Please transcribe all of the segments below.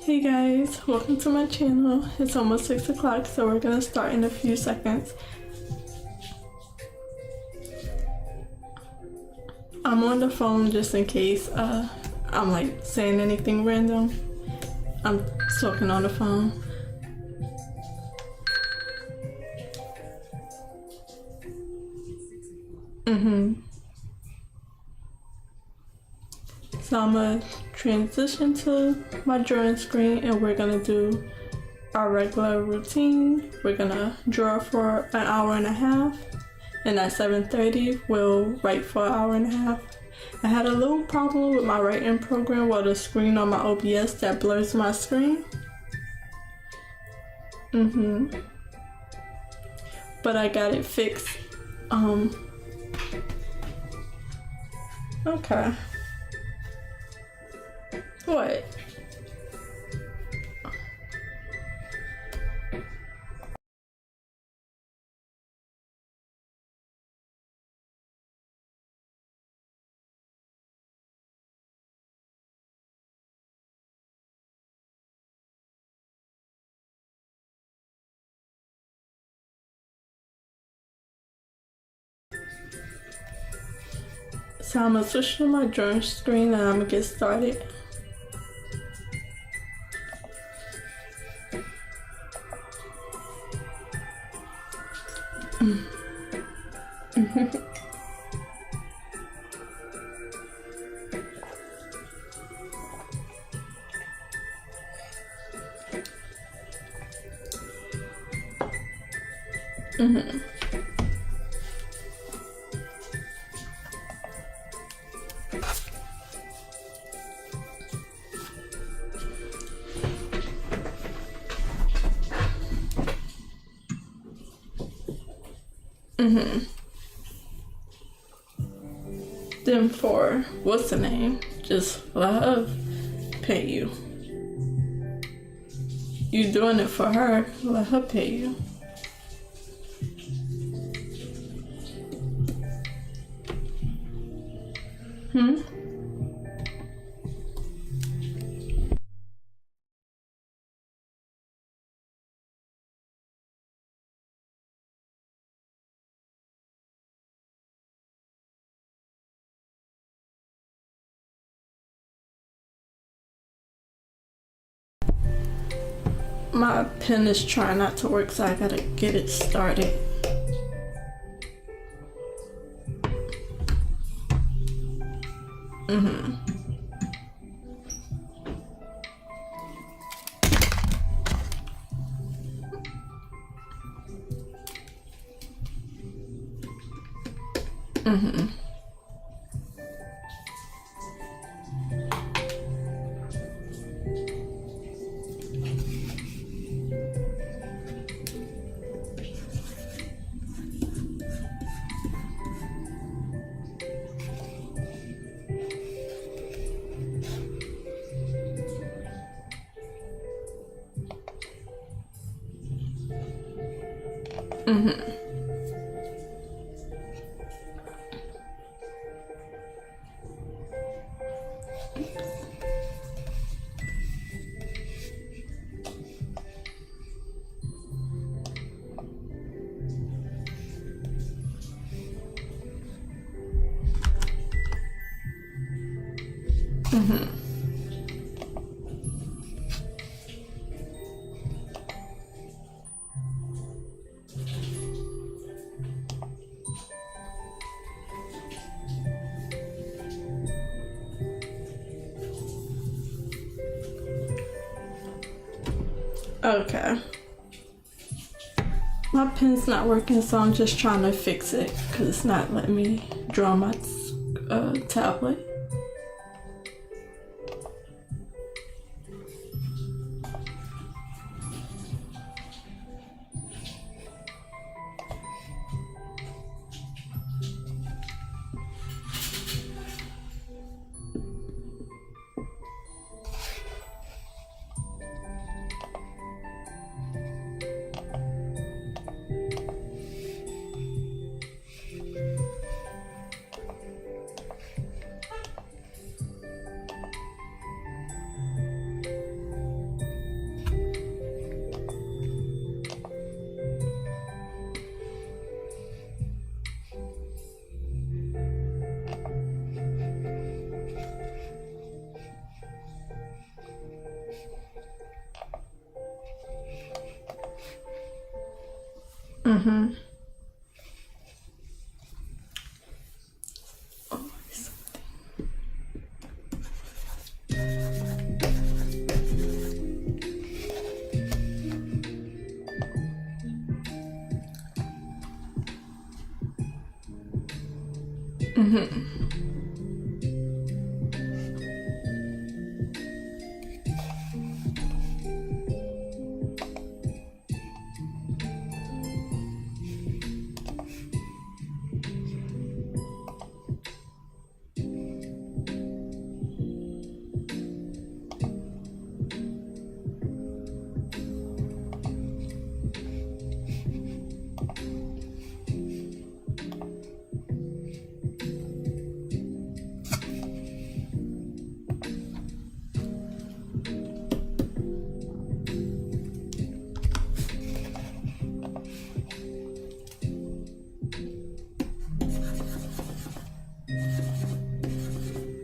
Hey guys, welcome to my channel. It's almost 6 o'clock, so we're gonna start in a few seconds. I'm on the phone just in case I'm like saying anything random. I'm talking on the phone. So I'm gonna transition to my drawing screen and we're gonna do our regular routine. We're gonna draw for an hour and a half, and at 7:30 we'll write for an hour and a half. I had a little problem with my writing program with the screen on my OBS that blurs my screen. But I got it fixed. Okay. What? So I'm gonna switch to my drawing screen and I'm gonna get started. Then for what's the name? Just let her pay you. You doing it for her, let her pay you. My pen is trying not to work, so I gotta get it started. Okay. My pen's not working, so I'm just trying to fix it because it's not letting me draw my tablet. Mm-hmm. Mm-hmm.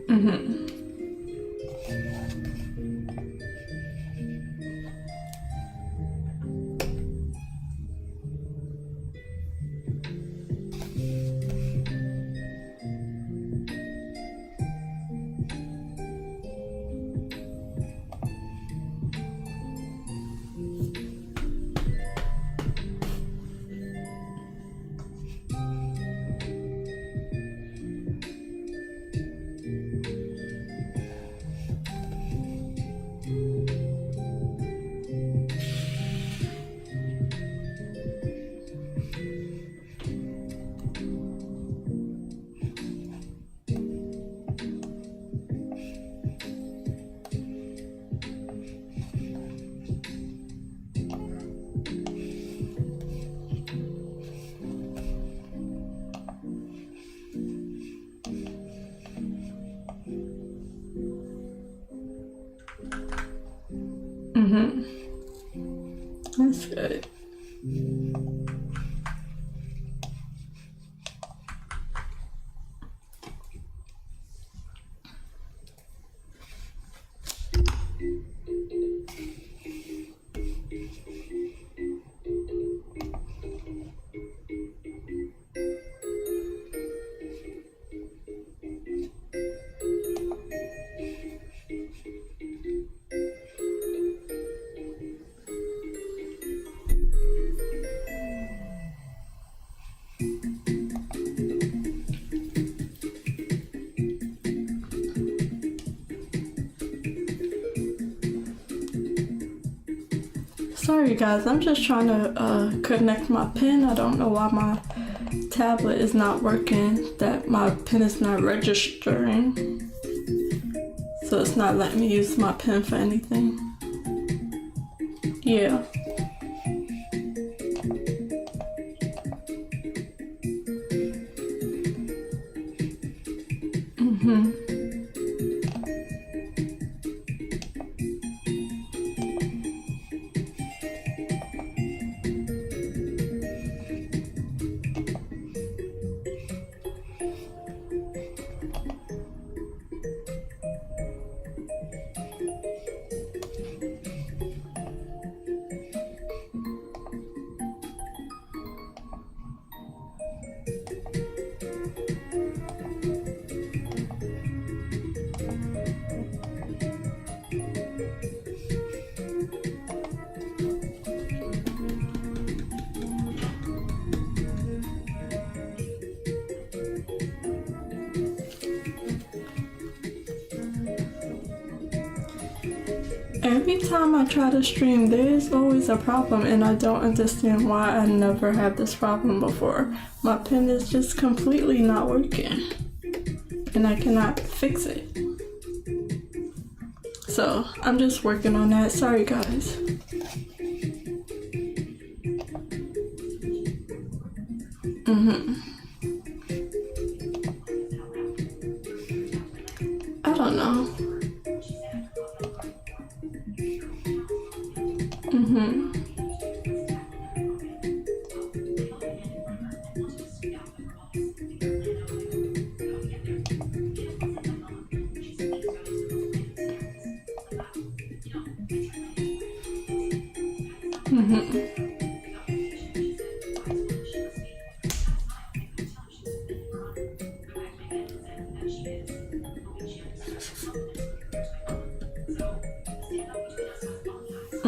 Mm-hmm. Mm-hmm. That's good. Sorry guys, I'm just trying to connect my pen. I don't know why my tablet is not working, that my pen is not registering. So it's not letting me use my pen for anything. Yeah. Mm-hmm. Every time I try to stream, there's always a problem, and I don't understand why I never had this problem before. My pen is just completely not working, and I cannot fix it. So I'm just working on that. Sorry guys. I don't know.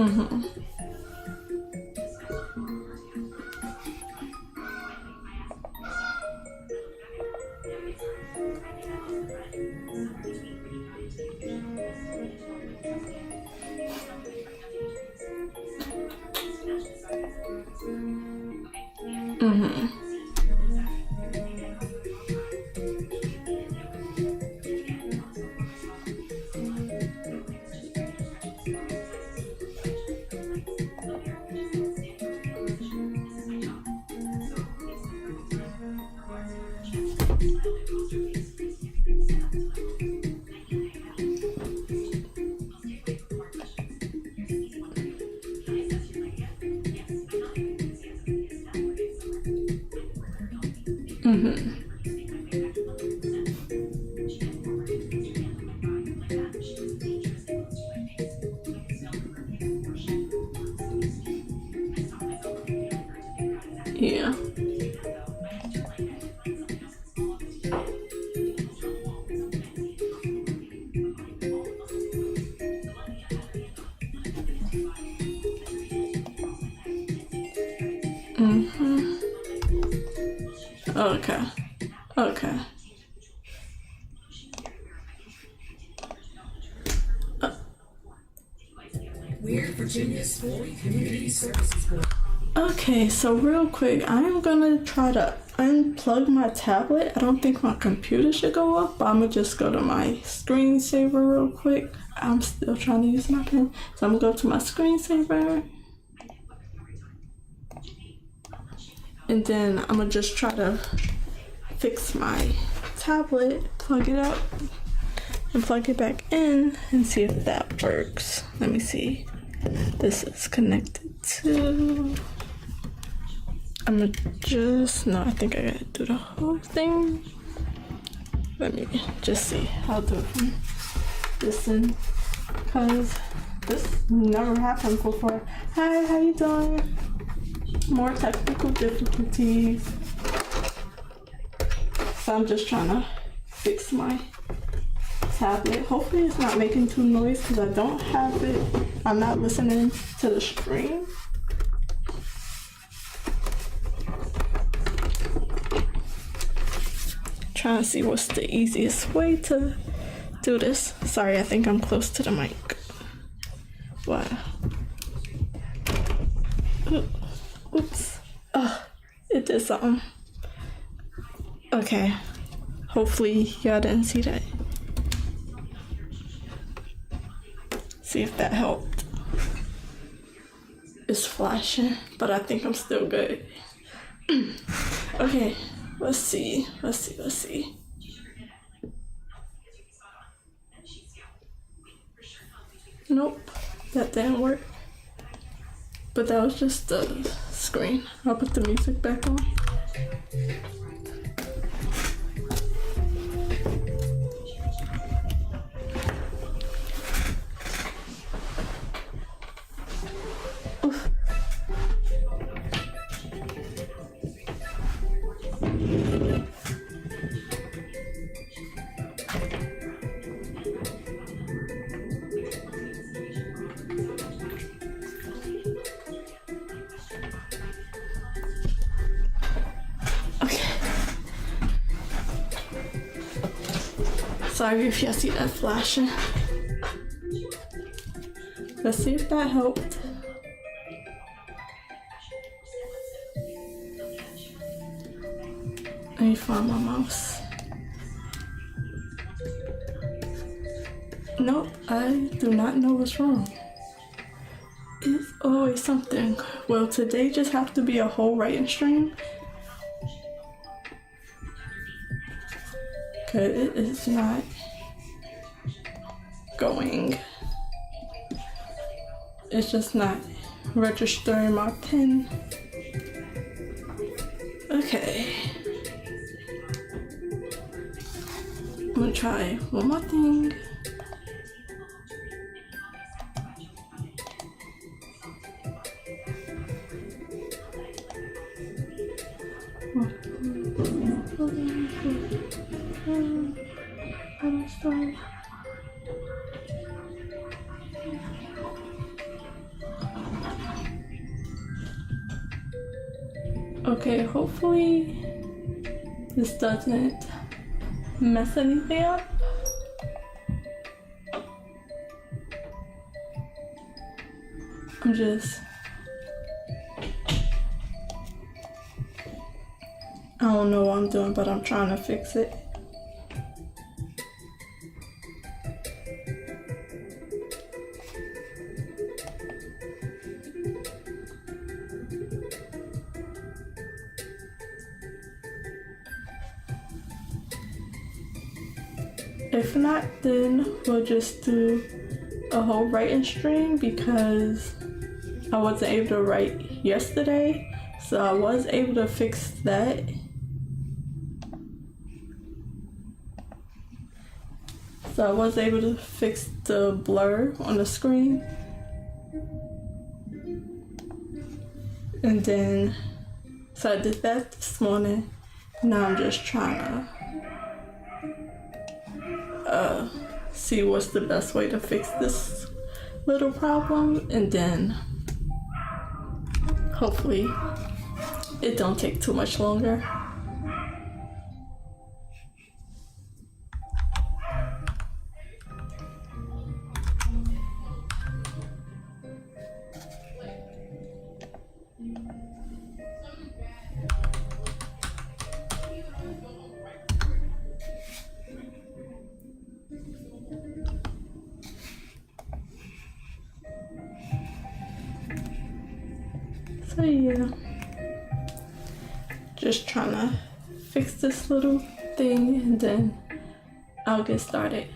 Mm-hmm. Mm-hmm. Mm-hmm. Yeah. Mm-hmm. Okay. Okay. We're Virginia's Floyd Community Services Board. Okay, so real quick, I am gonna try to unplug my tablet. I don't think my computer should go up, but I'm gonna just go to my screensaver real quick. I'm still trying to use my pen, so I'm gonna go to my screensaver. And then I'm gonna just try to fix my tablet, plug it up, and plug it back in and see if that works. Let me see. This is connected to... I'm gonna just... No, I think I gotta do the whole thing. Let me just see. I'll do it from this end, because this never happened before. Hi, how you doing? More technical difficulties. So I'm just trying to fix my tablet. Hopefully it's not making too noise because I don't have it. I'm not listening to the stream. Trying to see what's the easiest way to do this. Sorry, I think I'm close to the mic. Wow. Oops. Oh, it did something. Okay. Hopefully y'all didn't see that. See if that helped. It's flashing, but I think I'm still good. Okay, let's see. Nope, that didn't work. But that was just the screen. I'll put the music back on. Oof. Sorry if y'all see that flashing. Let's see if that helped. Let me find my mouse. Nope, I do not know what's wrong. It's always something. Will today just have to be a whole writing stream? Cause it is not going. It's just not registering my pen. Okay. I'm gonna try one more thing. Okay, hopefully this doesn't mess anything up. I don't know what I'm doing, but I'm trying to fix it. If not, then we'll just do a whole writing stream because I wasn't able to write yesterday, so I was able to fix that. So I was able to fix the blur on the screen. And then, so I did that this morning. Now I'm just trying to see what's the best way to fix this little problem, and then hopefully it don't take too much longer. So yeah, just trying to fix this little thing and then I'll get started.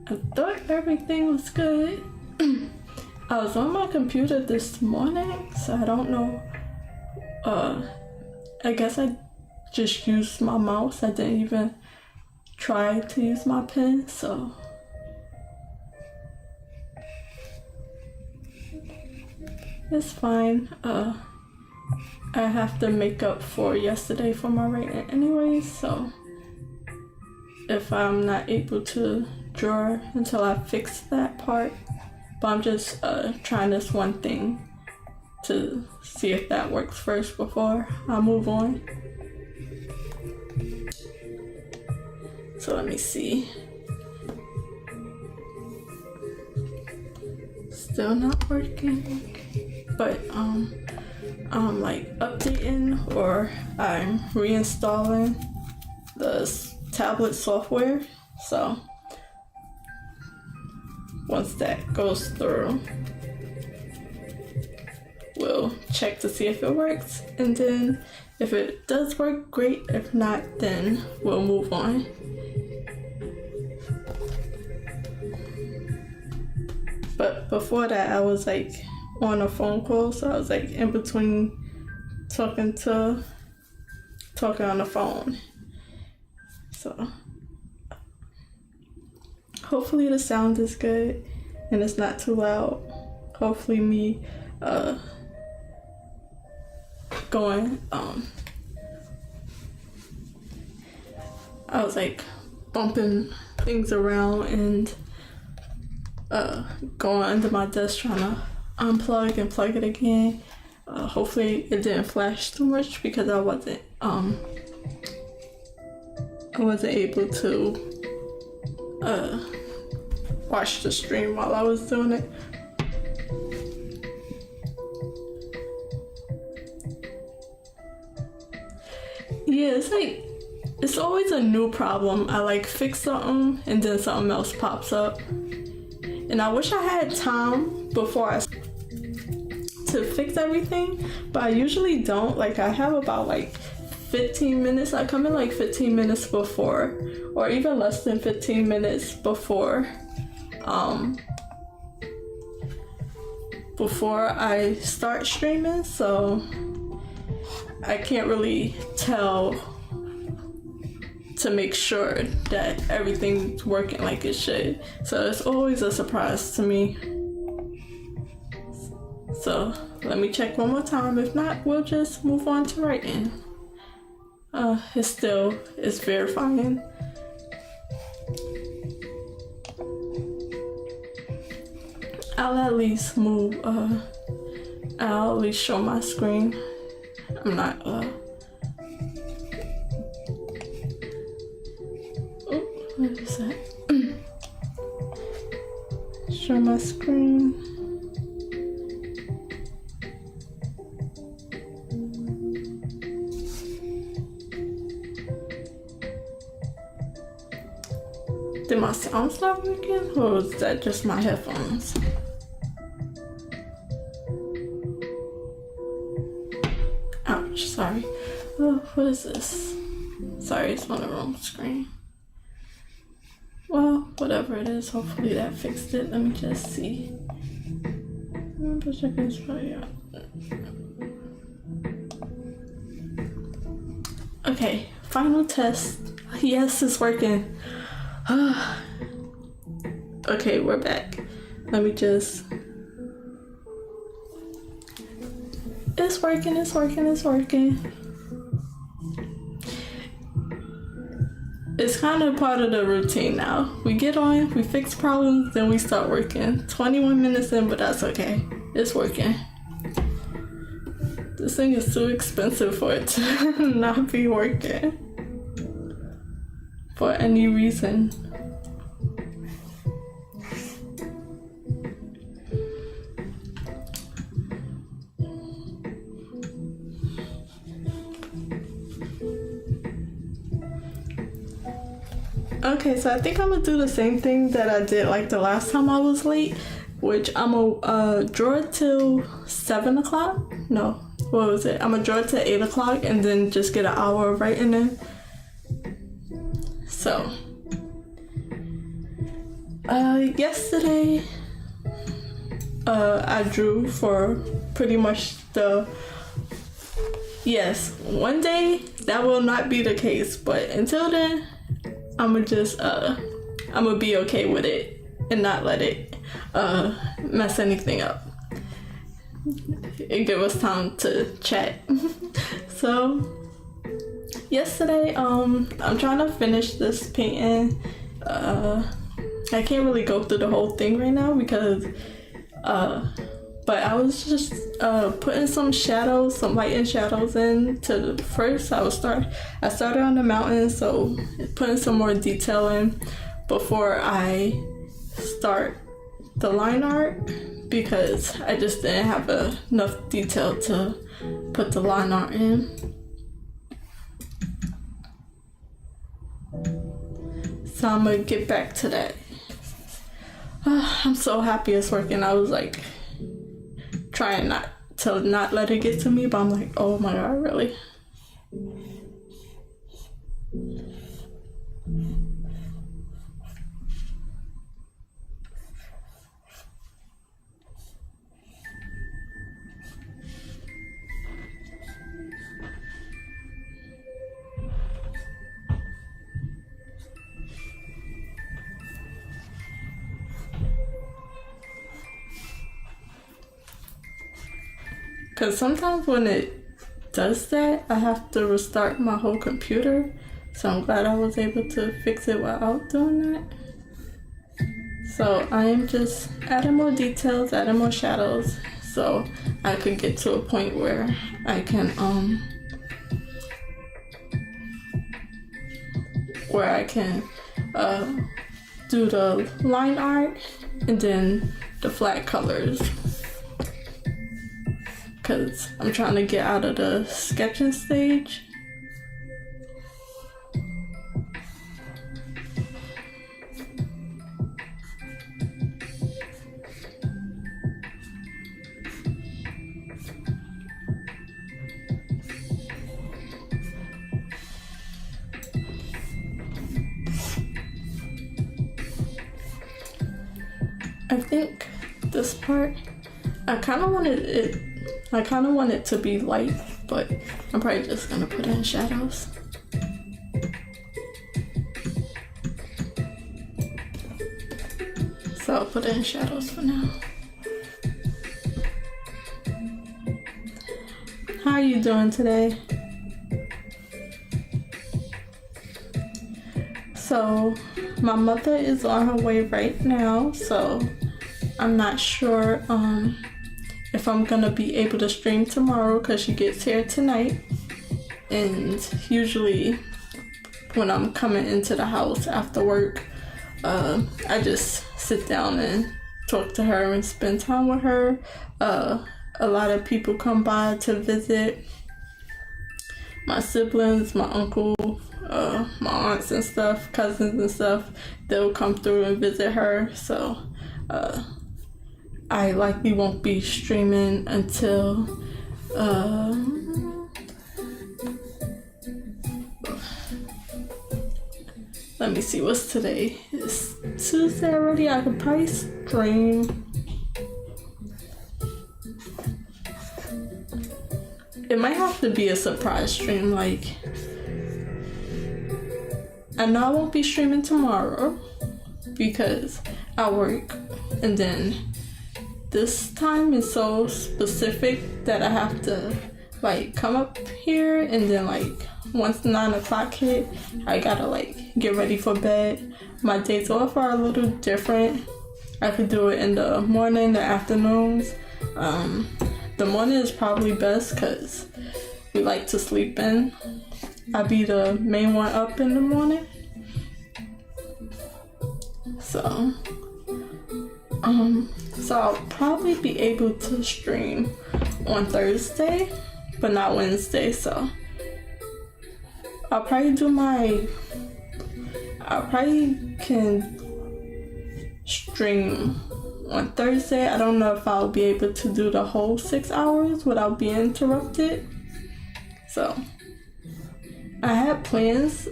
I thought everything was good. I was on my computer this morning, so I don't know. I guess I just used my mouse. I didn't even try to use my pen, so it's fine. I have to make up for yesterday for my writing anyway, so if I'm not able to draw until I fix that part, but I'm just trying this one thing to see if that works first before I move on. So let me see. Still not working. But I'm like updating or I'm reinstalling the tablet software. So once that goes through, we'll check to see if it works, and then if it does work, great. If not, then we'll move on. But before that, I was like on a phone call, so I was like in between talking on the phone. So hopefully the sound is good and it's not too loud. Hopefully me going I was like bumping things around and going under my desk trying to unplug and plug it again. Hopefully it didn't flash too much because I wasn't able to watch the stream while I was doing it. Yeah, it's like it's always a new problem. I like fix something and then something else pops up. And I wish I had time before to fix everything, but I usually don't. Like I have about like 15 minutes. I come in like 15 minutes before, or even less than 15 minutes before I start streaming, so I can't really tell to make sure that everything's working like it should. So it's always a surprise to me. So let me check one more time. If not, we'll just move on to writing. It still is verifying. I'll at least move I'll at least show my screen. I'm not oh, what is that? Show my screen. Did my sound stop working, or was that just my headphones? Ouch, sorry. Oh, what is this? Sorry, it's on the wrong screen. Well, whatever it is, hopefully that fixed it. Let me just see. Okay, final test. Yes, it's working. Okay, we're back. Let me just... It's working, it's working, it's working. It's kind of part of the routine now. We get on, we fix problems, then we start working. 21 minutes in, but that's okay. It's working. This thing is too expensive for it to not be working. For any reason. Okay, so I think I'm gonna do the same thing that I did like the last time I was late, which I'm gonna draw it till 7 o'clock. No, what was it? I'm gonna draw it till 8 o'clock and then just get an hour of writing in. So, yesterday, I drew for pretty much yes, one day that will not be the case, but until then, I'm gonna be okay with it and not let it, mess anything up. It give us time to chat. So, yesterday, I'm trying to finish this painting. I can't really go through the whole thing right now because, but I was just putting some shadows, some light and shadows in to first. I started on the mountain, so putting some more detail in before I start the line art because I just didn't have enough detail to put the line art in. So I'm gonna get back to that. I'm so happy it's working. I was like trying not to not let it get to me, but I'm like, oh my god, really? Because sometimes when it does that, I have to restart my whole computer. So I'm glad I was able to fix it without doing that. So I am just adding more details, adding more shadows, so I could get to a point where I can do the line art and then the flat colors. Because I'm trying to get out of the sketching stage. I think this part, I kind of want it to be light, but I'm probably just gonna put in shadows. So I'll put in shadows for now. How are you doing today? So my mother is on her way right now, so I'm not sure if I'm gonna be able to stream tomorrow because she gets here tonight. And usually when I'm coming into the house after work, I just sit down and talk to her and spend time with her. A lot of people come by to visit. My siblings, my uncle, my aunts and stuff, cousins and stuff, they'll come through and visit her. So I likely won't be streaming until let me see, what's today? It's Tuesday already. I could probably stream. It might have to be a surprise stream. Like, I know I won't be streaming tomorrow because I work, and then this time is so specific that I have to like come up here, and then like once 9 o'clock hit, I gotta like get ready for bed. My days off are a little different. I could do it in the morning, the afternoons. The morning is probably best because we like to sleep in. I'll be the main one up in the morning. So I'll probably be able to stream on Thursday, but not Wednesday. So I probably can stream on Thursday. I don't know if I'll be able to do the whole 6 hours without being interrupted. So I had plans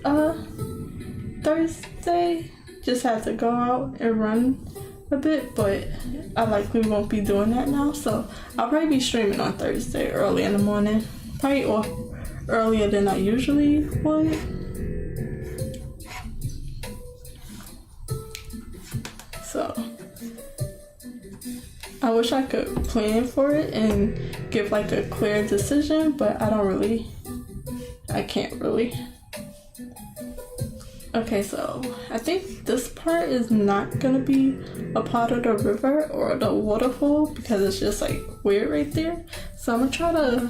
Thursday, just had to go out and run a bit, but I likely won't be doing that now. So I'll probably be streaming on Thursday early in the morning, probably or earlier than I usually would. So I wish I could plan for it and give like a clear decision, but I can't really. Okay, so I think this part is not gonna be a part of the river or the waterfall because it's just like weird right there. So I'm gonna try to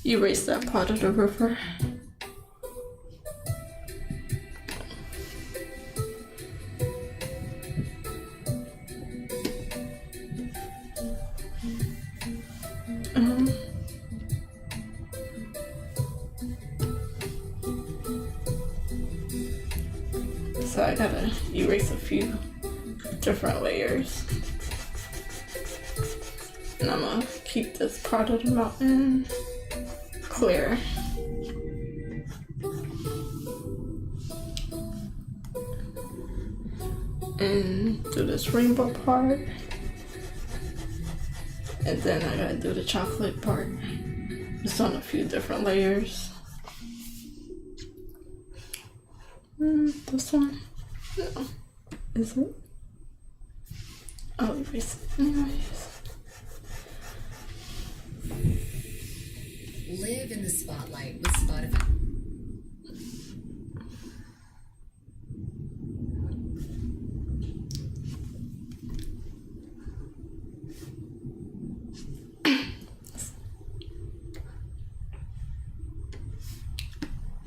erase that part of the river. So I gotta erase a few different layers. And I'm gonna keep this part of the mountain clear. And do this rainbow part. And then I gotta do the chocolate part. Just on a few different layers. This one? No. Is it? I'll erase it anyways. Live in the spotlight with Spotify.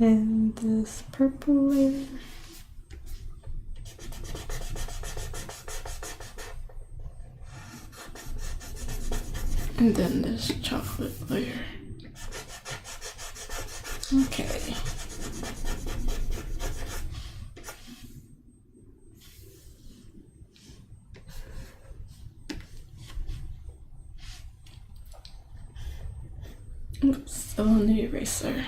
And this purple layer. And then this chocolate layer. Okay. Oops, still on the eraser.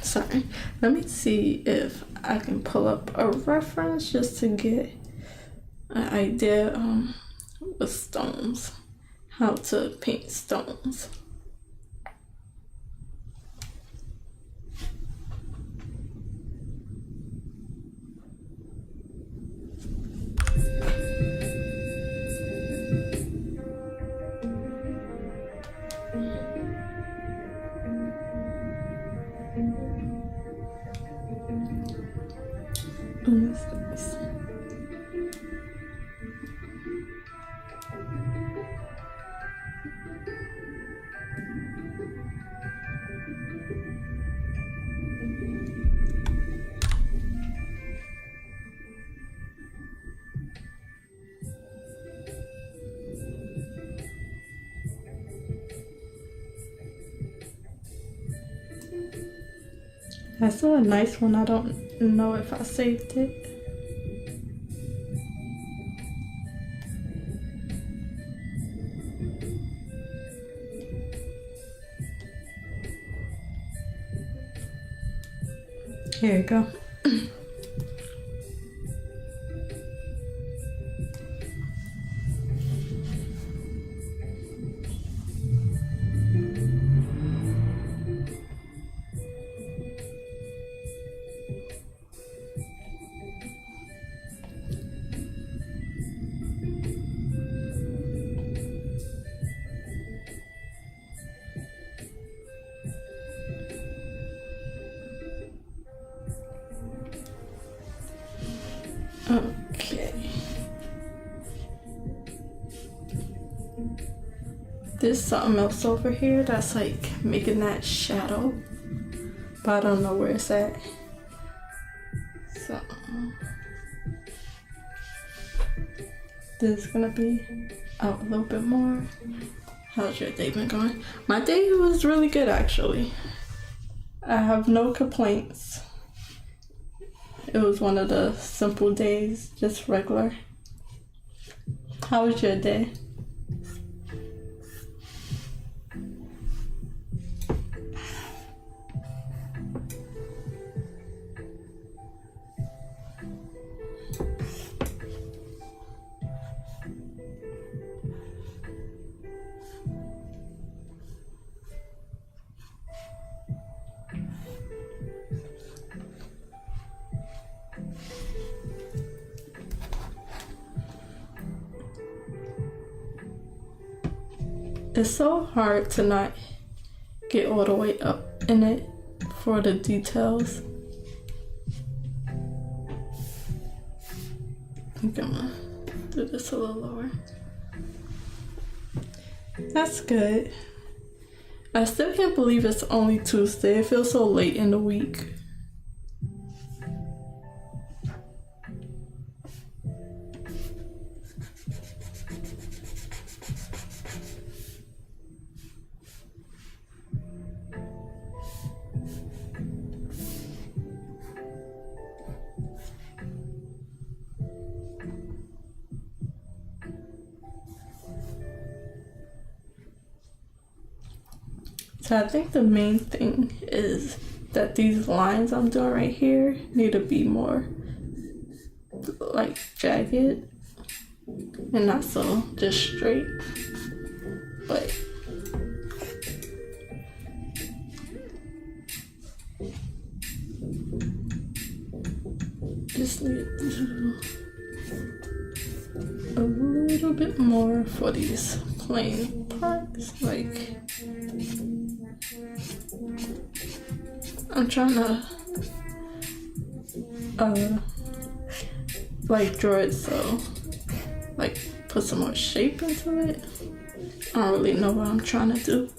Sorry. Let me see if I can pull up a reference just to get an idea with stones, how to paint stones. Nice. I saw a nice one. I don't know if I saved it. Here you go. Okay. There's something else over here that's like making that shadow, but I don't know where it's at. So this is gonna be out a little bit more. How's your day been going? My day was really good actually. I have no complaints. It was one of the simple days, just regular. How was your day? It's so hard to not get all the way up in it for the details. I think I'm gonna do this a little lower. That's good. I still can't believe it's only Tuesday. It feels so late in the week. So I think the main thing is that these lines I'm doing right here need to be more like jagged and not so just straight. But just need to do a little bit more for these plain parts. Like I'm trying to like draw it so like put some more shape into it. I don't really know what I'm trying to do.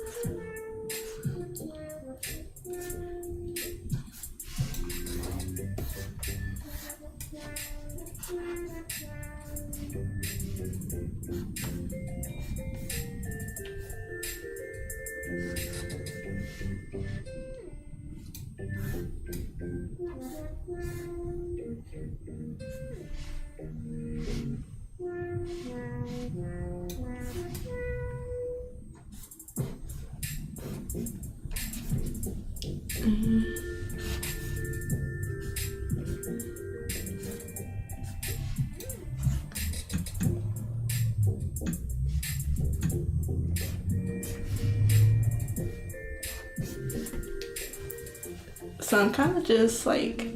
So I'm kind of just like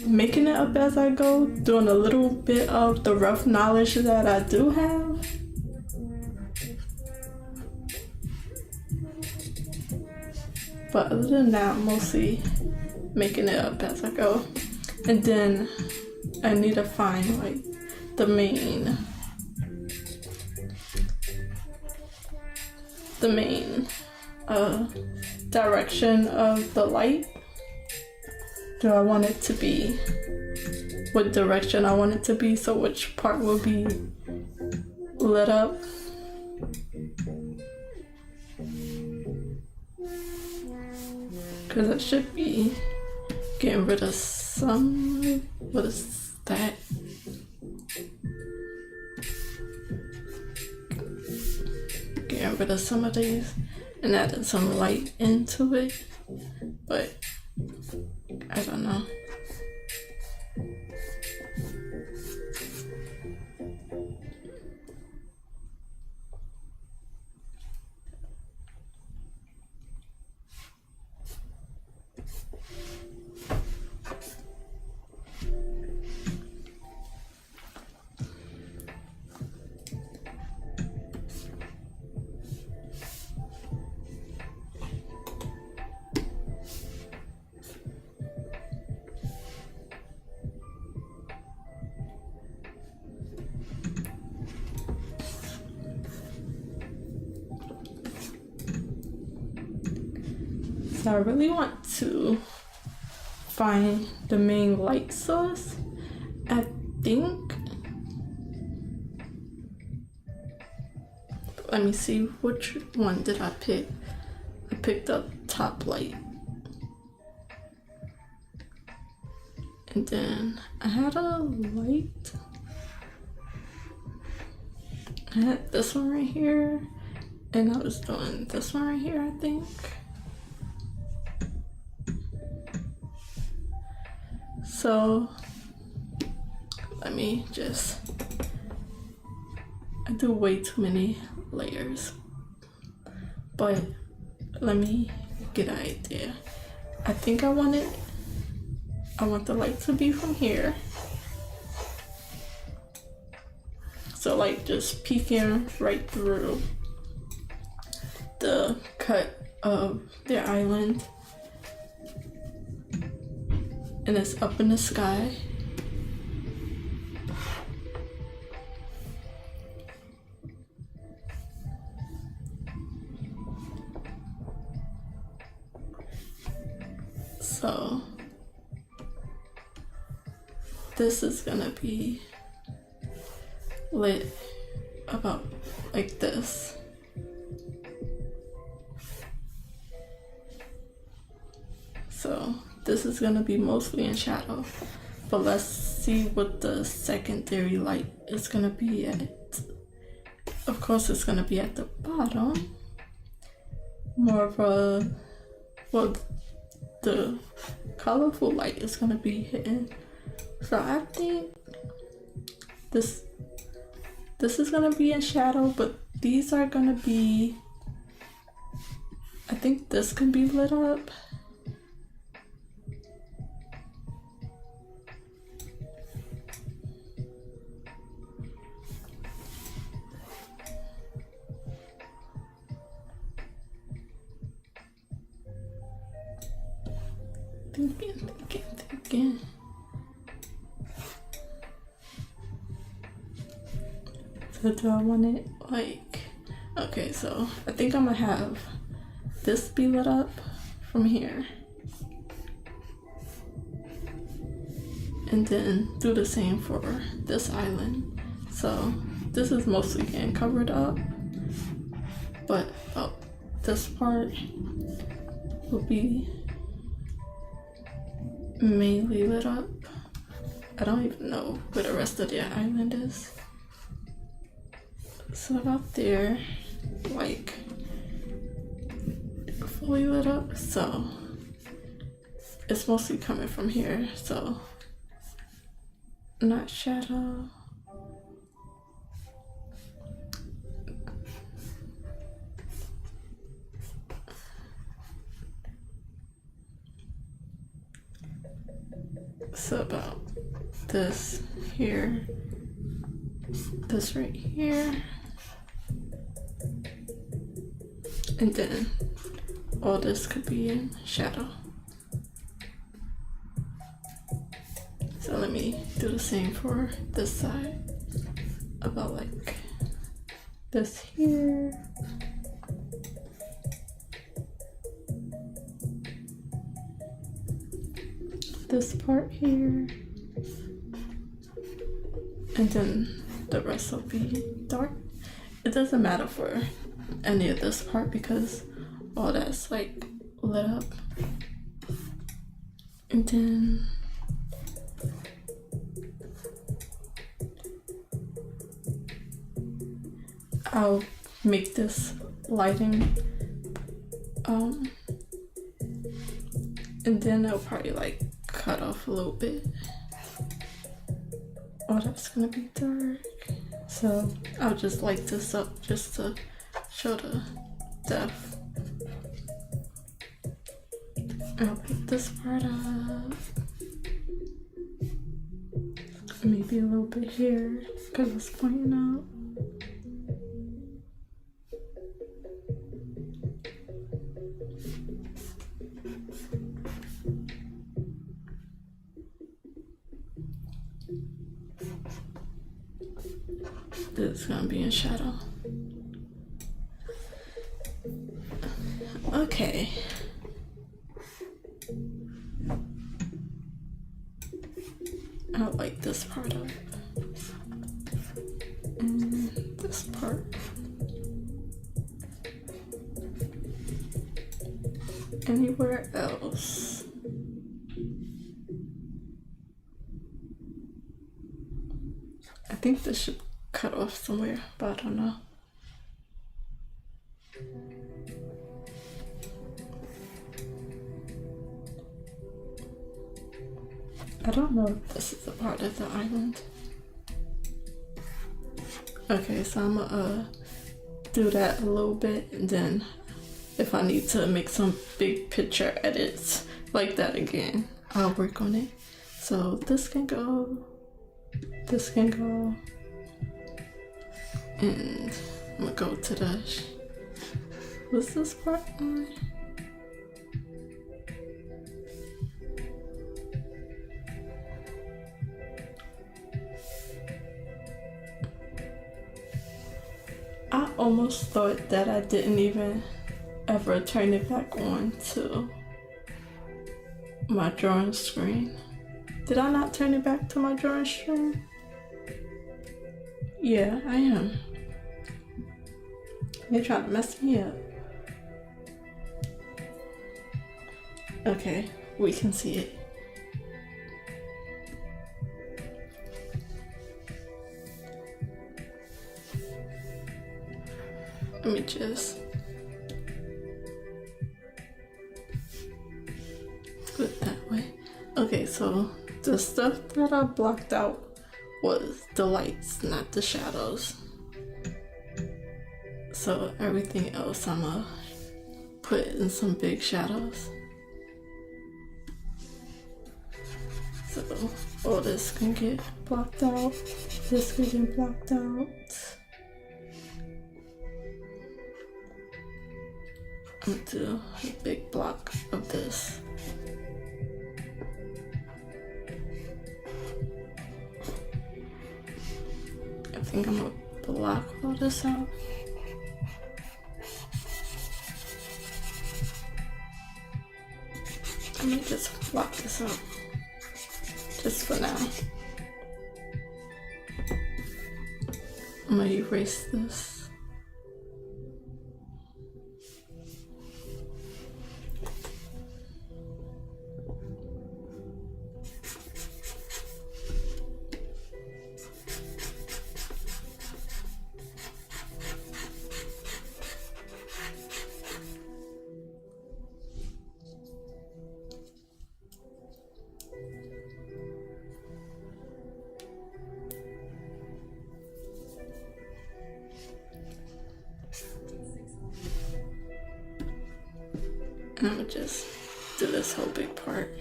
making it up as I go, doing a little bit of the rough knowledge that I do have. But other than that, I'm mostly making it up as I go. And then I need to find like the main direction of the light. Do I want it to be, what direction I want it to be, so which part will be lit up. Because I should be getting rid of some, what is that? Getting rid of some of these and adding some light into it, but I don't know. So I really want to find the main light source. I think, let me see, which one did I pick? I picked up top light. And then I had a light. I had this one right here. And I was doing this one right here, I think. So let me just, I do way too many layers, but let me get an idea. I think I want the light to be from here. So like just peeking right through the cut of their island. And it's up in the sky. So this is gonna be lit about like this. So this is gonna be mostly in shadow, but let's see what the secondary light is gonna be at. Of course, it's gonna be at the bottom. More of a, well, the colorful light is gonna be hidden. So I think this is gonna be in shadow, but these are gonna be, I think this can be lit up. Thinking. So do I want it like, okay, so I think I'm gonna have this be lit up from here. And then do the same for this island. So this is mostly getting covered up, but this part will be mainly lit up. I don't even know where the rest of the island is. So about there, like fully lit up. So it's mostly coming from here. So not shadow. So about this here, this right here, and then all this could be in shadow. let me do the same for this side. About like this here. This part here. And then the rest will be dark. It doesn't matter for any of this part because all that's like lit up. And then I'll make this lighting and then I'll probably like cut off a little bit. Oh, that's gonna be dark. So I'll just light this up just to show the depth. I'll pick this part up. Maybe a little bit here because it's pointing out. This is gonna be in shadow. Okay. I'll light this part up. And this part. Anywhere else? I think this should cut off somewhere, but I don't know. I don't know if this is a part of the island. Okay, so I'm gonna do that a little bit, and then if I need to make some big picture edits like that again, I'll work on it. So this can go, this can go, and I'm gonna go to the, what's this part on? I almost thought that I didn't even ever turn it back on to my drawing screen. Did I not turn it back to my drawing screen? Yeah, I am. You're trying to mess me up. Okay, we can see it. Let me just do it that way. Okay, so the stuff that I blocked out was the lights, not the shadows. So everything else I'm gonna put in some big shadows. So all this can get blocked out. This can get blocked out. I'm gonna do a big block of this. I think I'm gonna block all this out. I'm gonna just block this out, just for now. I'm gonna erase this. And I'm gonna just do this whole big part.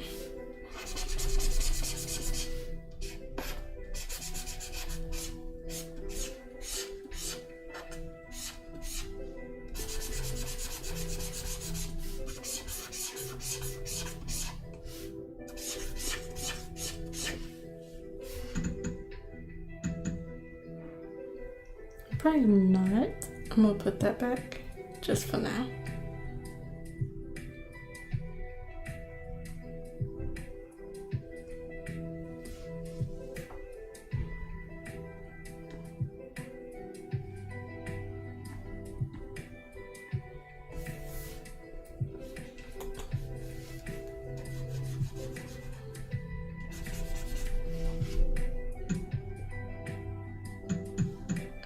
Probably not. I'm gonna put that back just for now.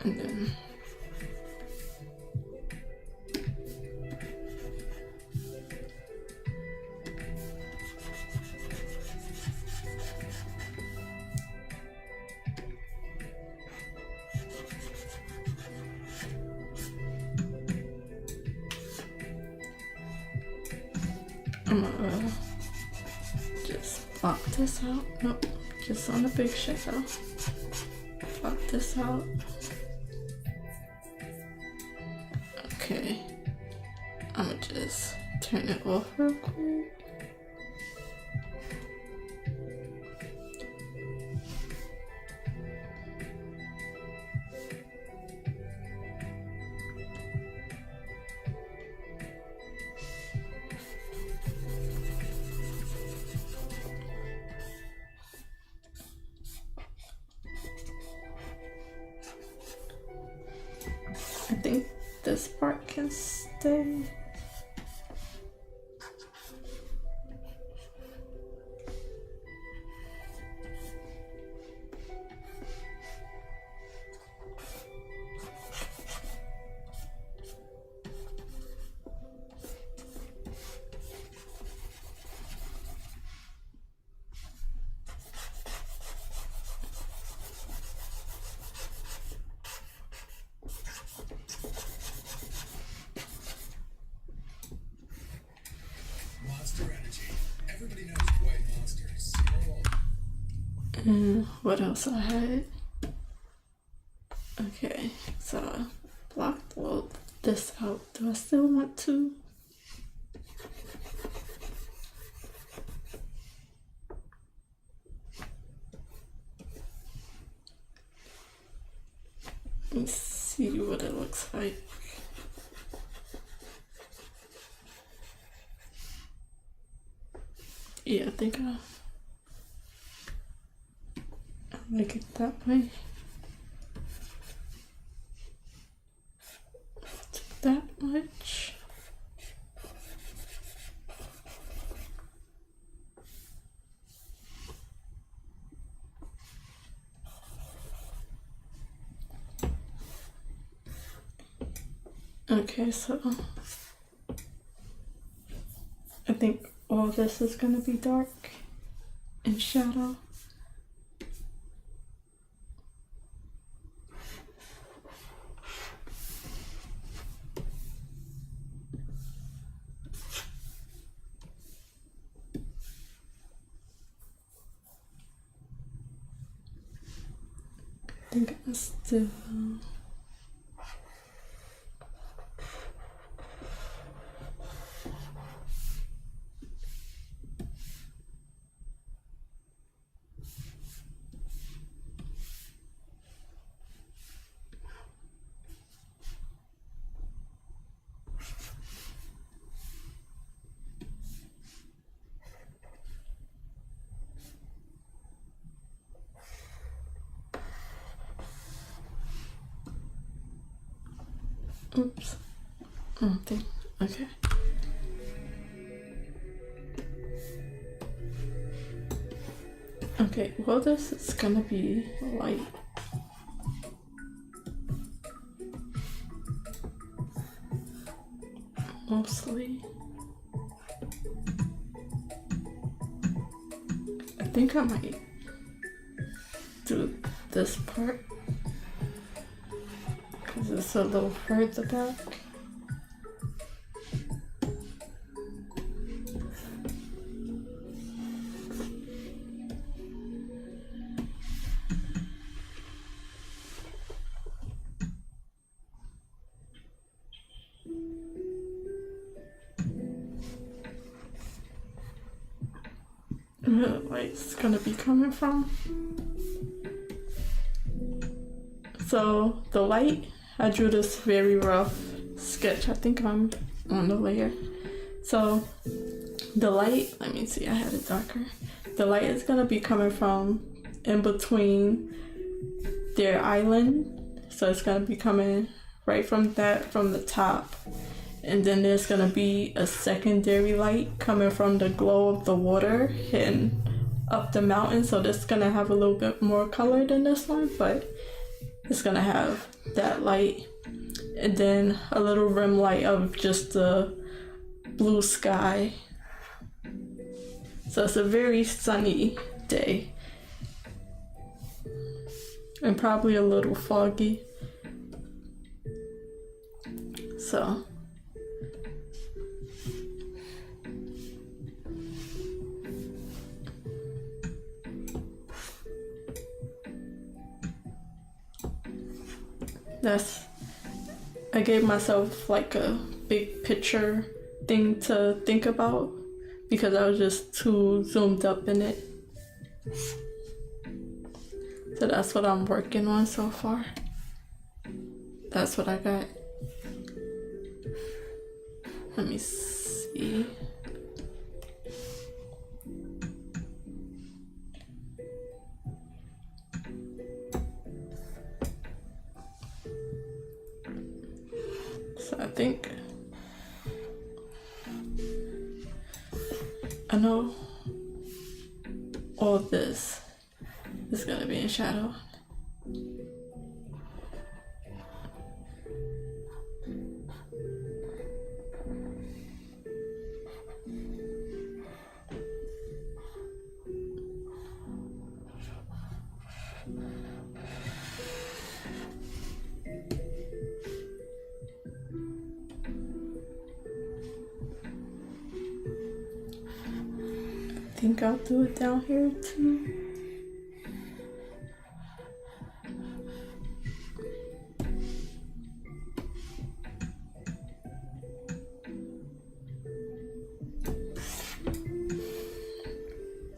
And then I'm gonna just block this out. Nope, just on the big shadow. Block this out. Okay, I'm gonna just turn it off real quick. I think this part can stay. Monster energy. Everybody knows white monsters. And what else I had? Okay, so I blocked all this out. Do I still want to? Let me see what it looks like. Yeah, I think I like it that way. That much. Okay, so I think all this is gonna be dark and shadow. I think I'm still. Oops. I don't think. Okay. Okay, well, this is gonna be light. Mostly. I think I might do this part because it's a little further back. Where the light's gonna be coming from. So the light I drew this very rough sketch. I think I'm on the layer. So the light, let me see, I had it darker. The light is gonna be coming from in between their island. So it's gonna be coming right from the top. And then there's gonna be a secondary light coming from the glow of the water hitting up the mountain. So this is gonna have a little bit more color than this one, but it's gonna have that light. And then a little rim light of just the blue sky. So it's a very sunny day. And probably a little foggy. So I gave myself like a big picture thing to think about because I was just too zoomed up in it. So that's what I'm working on so far. That's what I got. Let me see. So I think I know all of this is gonna be in shadow. I think I'll do it down here too.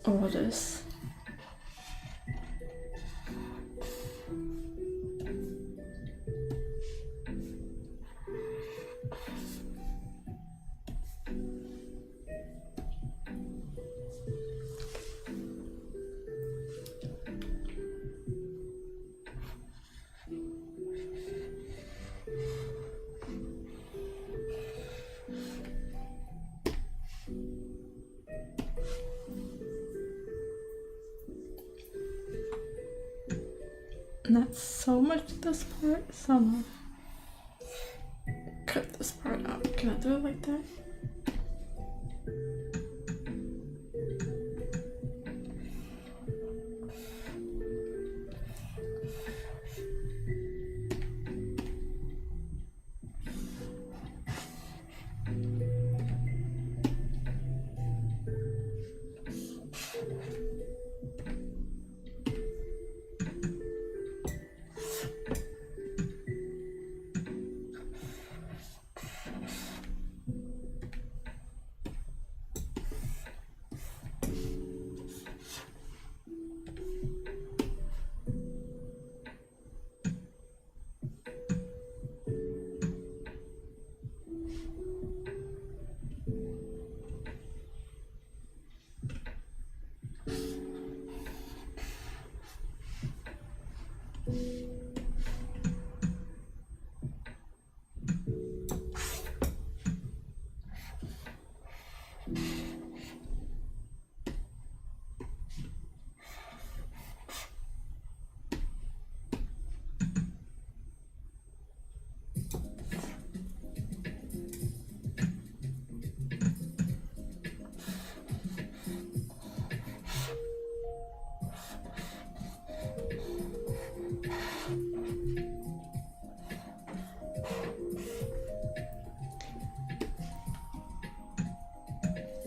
All this. Not so much this part, so I'm gonna cut this part out. Can I do it like that?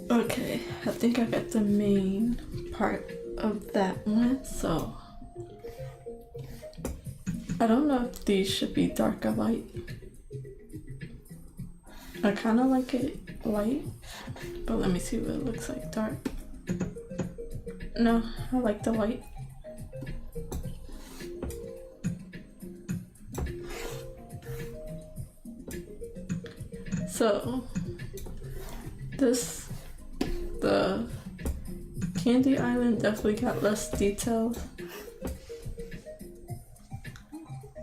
Okay, I think I got the main part of that one, so I don't know if these should be dark or light. I kind of like it light, but let me see what it looks like dark. No, I like the light. So the Candy Island definitely got less details.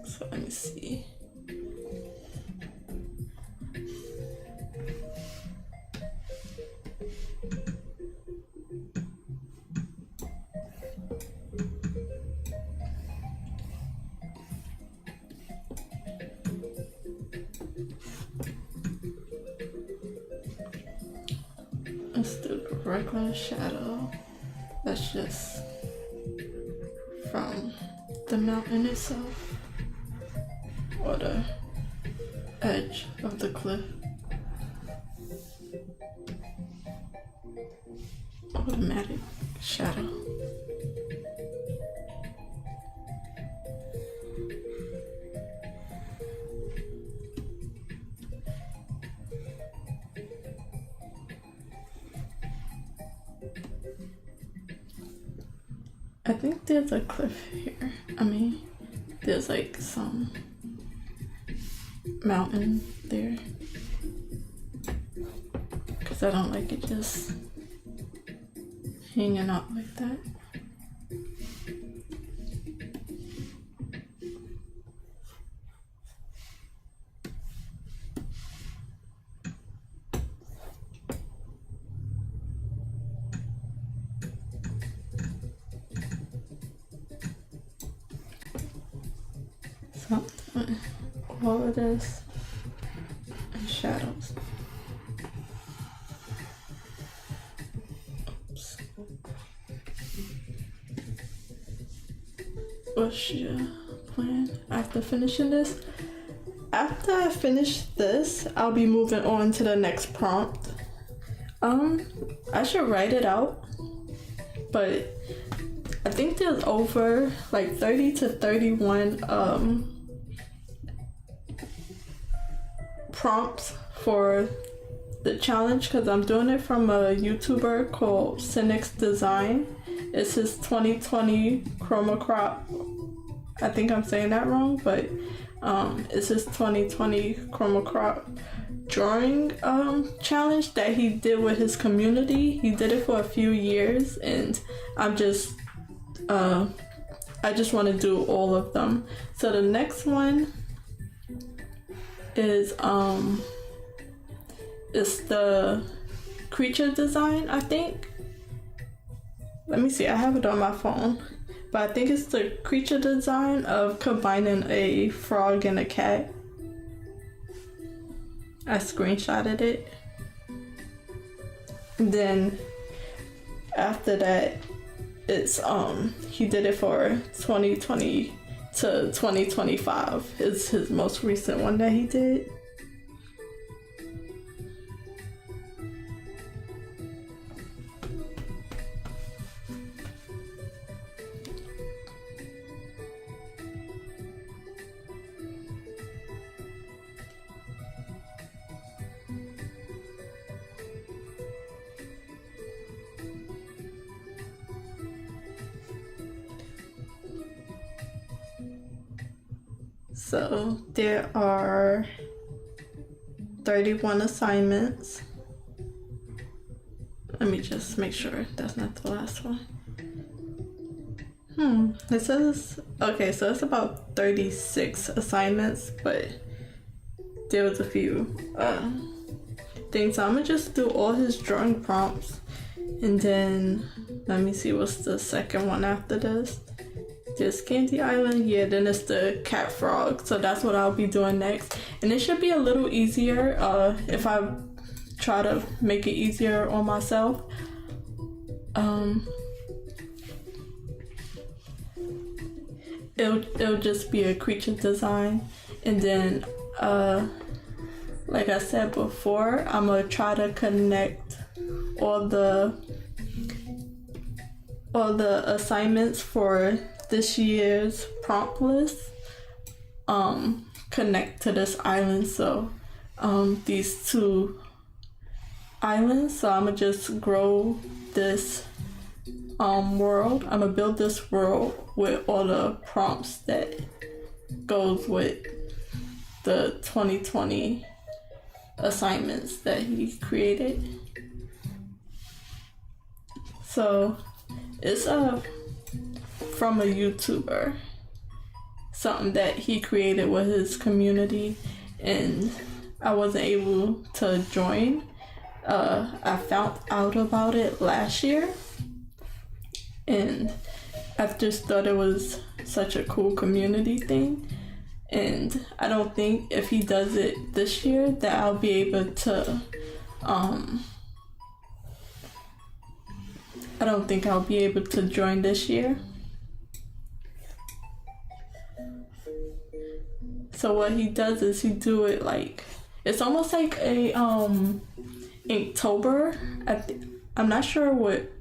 So let me see. Let's do the regular shadow. That's just from the mountain itself or the edge of the cliff. Automatic shadow. I think there's a cliff here. I mean, there's like some mountain there. Because I don't like it just hanging out like that. So, all of this and shadows. Oops. What's your plan after finishing this? After I finish this, I'll be moving on to the next prompt. I should write it out, but I think there's over like 30 to 31 prompts for the challenge because I'm doing it from a YouTuber called Cynic's Design. It's his 2020 Chroma crop. I think I'm saying that wrong, but it's his 2020 Chroma crop drawing challenge that he did with his community. He did it for a few years, and I just want to do all of them. So the next one is the creature design, I think. Let me see, I have it on my phone, but I think it's the creature design of combining a frog and a cat. I screenshotted it. And then after that, it's he did it for 2020 to 2025. It's his most recent one that he did. So there are 31 assignments. Let me just make sure that's not the last one. It says, okay, so it's about 36 assignments, but there was a few things. So I'm gonna just do all his drawing prompts, and then let me see what's the second one after this. There's Candy Island, yeah, then it's the cat frog. So that's what I'll be doing next. And it should be a little easier if I try to make it easier on myself. It'll just be a creature design. And then, like I said before, I'm gonna try to connect all the assignments for this year's prompt list connect to this island. So these two islands, so I'm gonna just grow this world. I'm gonna build this world with all the prompts that goes with the 2020 assignments that he created. So it's from a YouTuber, something that he created with his community, and I wasn't able to join. I found out about it last year, and I just thought it was such a cool community thing. And I don't think if he does it this year that I'll be able to, I don't think I'll be able to join this year. So what he does is he do it like, it's almost like a Inktober. I'm not sure what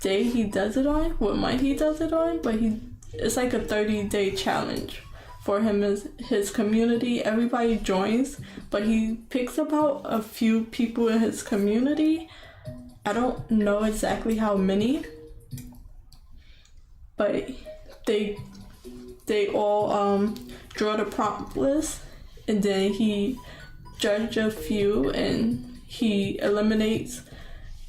day he does it on, what month he does it on, but it's like a 30-day challenge for him and his community. Everybody joins, but he picks about a few people in his community. I don't know exactly how many, but they all draw the prompt list, and then he judges a few, and he eliminates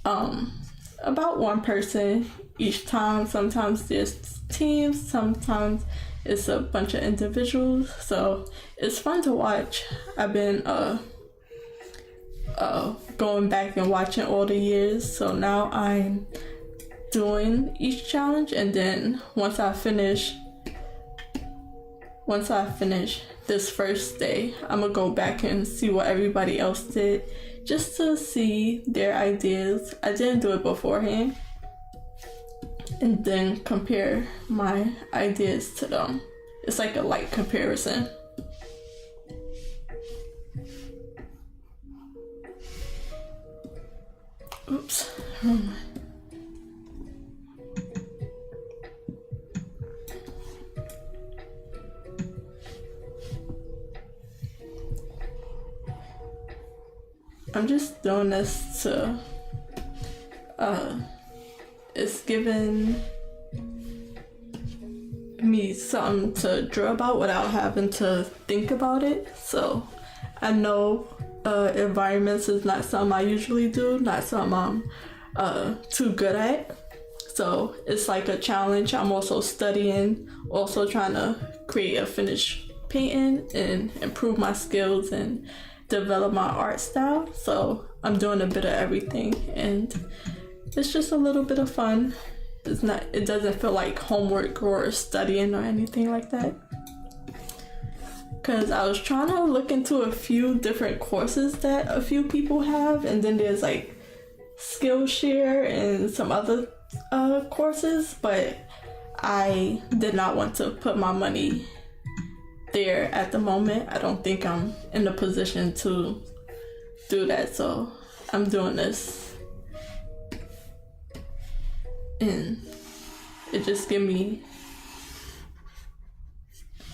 about one person each time. Sometimes there's teams, sometimes it's a bunch of individuals, so it's fun to watch. I've been going back and watching all the years, so now I'm doing each challenge, and then once I finish this first day, I'm gonna go back and see what everybody else did, just to see their ideas. I didn't do it beforehand, and then compare my ideas to them. It's like a light comparison. Oops. I'm just doing this to, it's giving me something to draw about without having to think about it. So I know environments is not something I usually do, not something I'm too good at. So it's like a challenge. I'm also studying, also trying to create a finished painting and improve my skills and develop my art style. So I'm doing a bit of everything, and it's just a little bit of fun. It doesn't feel like homework or studying or anything like that. Because I was trying to look into a few different courses that a few people have, and then there's like Skillshare and some other courses, but I did not want to put my money there at the moment. I don't think I'm in the position to do that, so I'm doing this, and it just gives me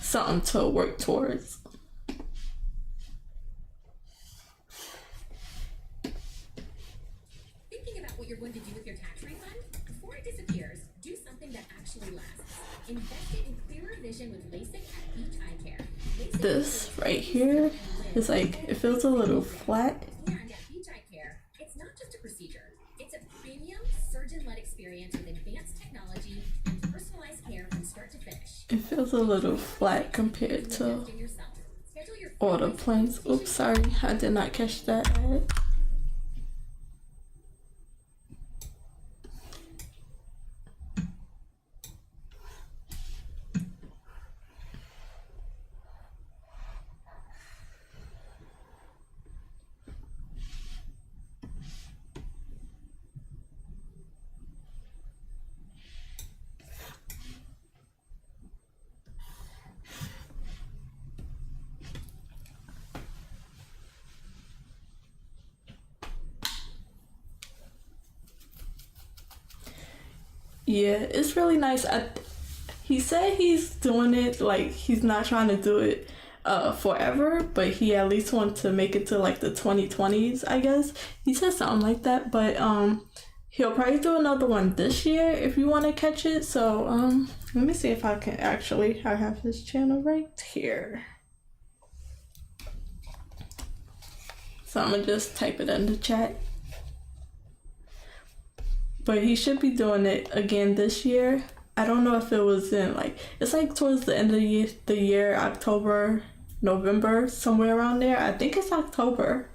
something to work towards. Thinking about what you're going to do with your tax refund? Before it disappears, do something that actually lasts. Invest it in clearer vision with LASIK at Beach Eye Care. This right here is like, it feels a little flat. And at Beach Eye Care, it's not just a procedure. It's a premium surgeon-led experience with advanced technology and personalized care from start to finish. It feels a little flat compared to all the planes. Oops, sorry, I did not catch that ad. Yeah, it's really nice. He said he's doing it, like, he's not trying to do it forever, but he at least wants to make it to like the 2020s, I guess. He said something like that, but he'll probably do another one this year if you want to catch it. So let me see if I can actually, I have his channel right here. So I'm gonna just type it in the chat. But he should be doing it again this year. I don't know if it was in like, it's like towards the end of the year, October, November, somewhere around there. I think it's October.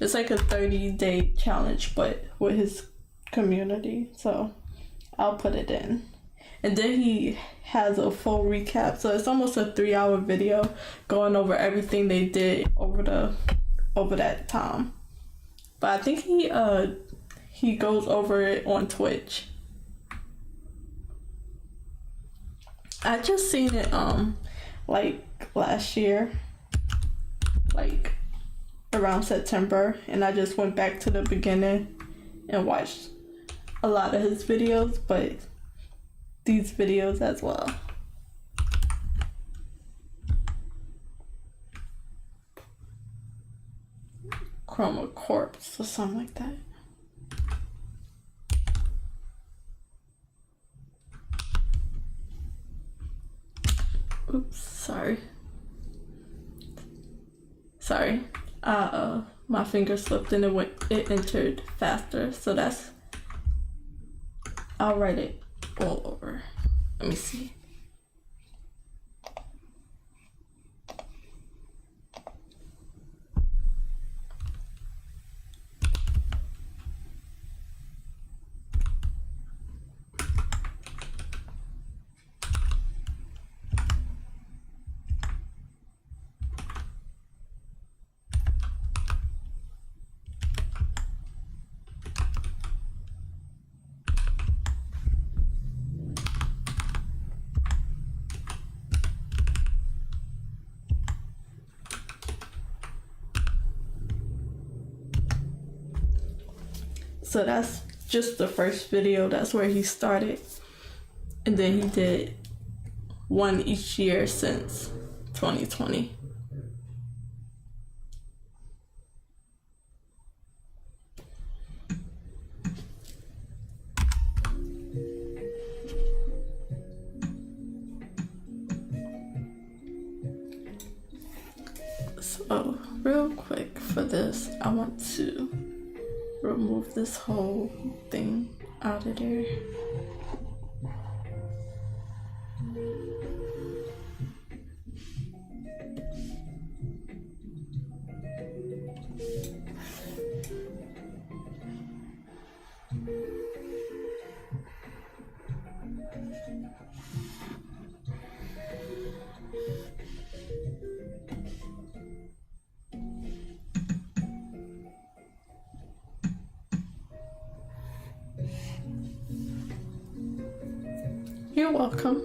It's like a 30-day challenge, but with his community. So I'll put it in. And then he has a full recap. So it's almost a 3-hour video going over everything they did over that time. But I think he goes over it on Twitch. I just seen it like last year, like around September, and I just went back to the beginning and watched a lot of his videos, but these videos as well. Chroma Corpse or something like that. Oops, sorry. My finger slipped and it entered faster, so I'll write it all over. Let me see. So that's just the first video. That's where he started. And then he did one each year since 2020. So real quick for this, I want to remove this whole thing out of there. You're welcome.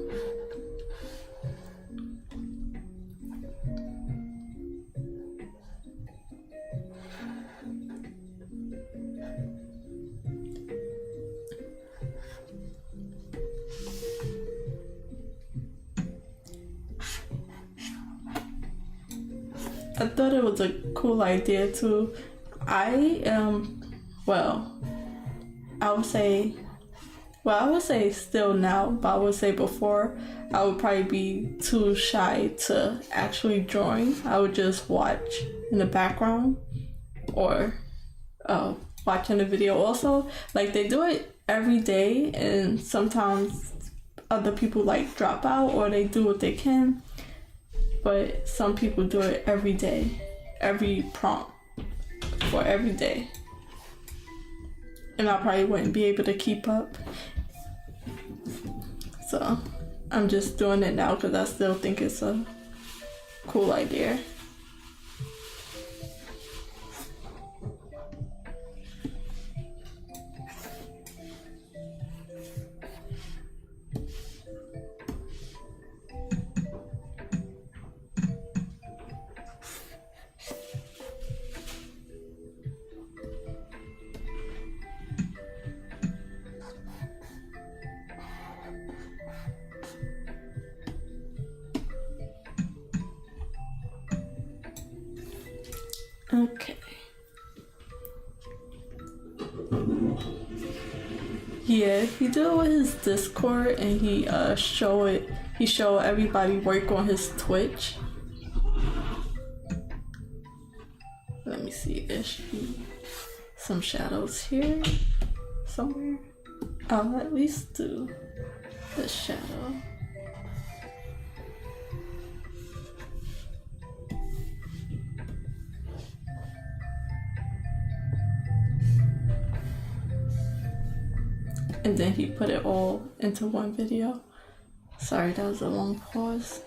I thought it was a cool idea too. I would say still now, but I would say before, I would probably be too shy to actually join. I would just watch in the background or watching the video. Also, like, they do it every day, and sometimes other people like drop out or they do what they can, but some people do it every day, every prompt for every day, and I probably wouldn't be able to keep up. So I'm just doing it now because I still think it's a cool idea. Okay. Yeah, he did it with his Discord, and he showed everybody work on his Twitch. Let me see, there should be some shadows here somewhere. I'll at least do the shadow. And then he put it all into one video. Sorry, that was a long pause.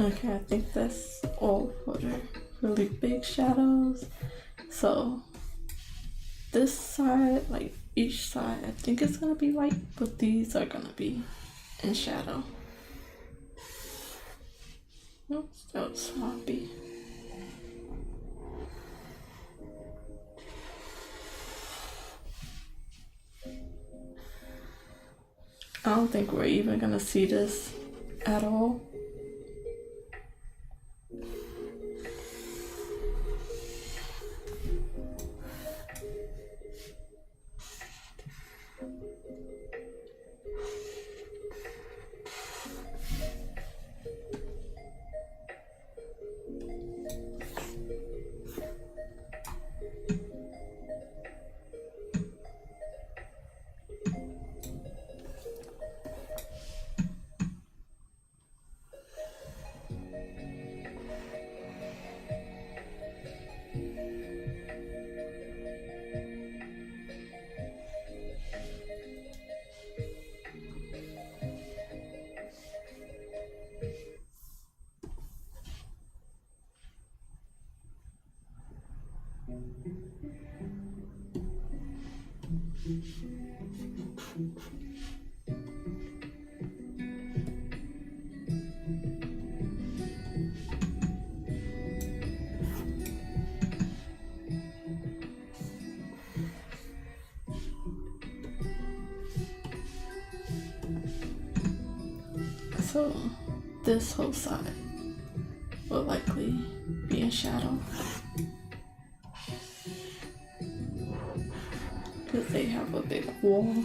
Okay, I think that's all for the really big shadows. So this side, like each side, I think it's gonna be white, but these are gonna be in shadow. Oops, that was sloppy. I don't think we're even gonna see this at all. So this whole side will likely be in shadow because they have a big wall.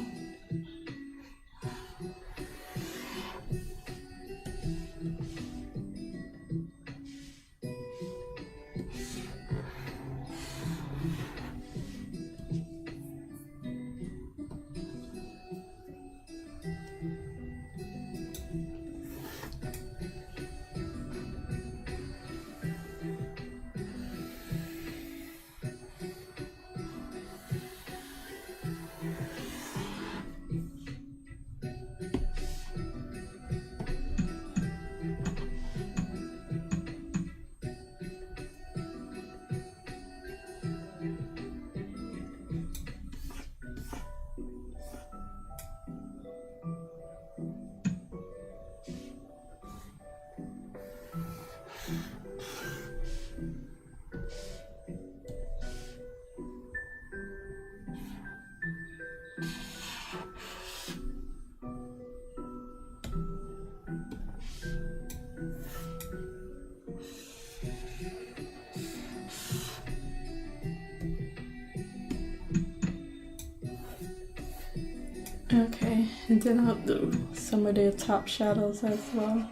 Okay, and then I'll do some of their top shadows as well.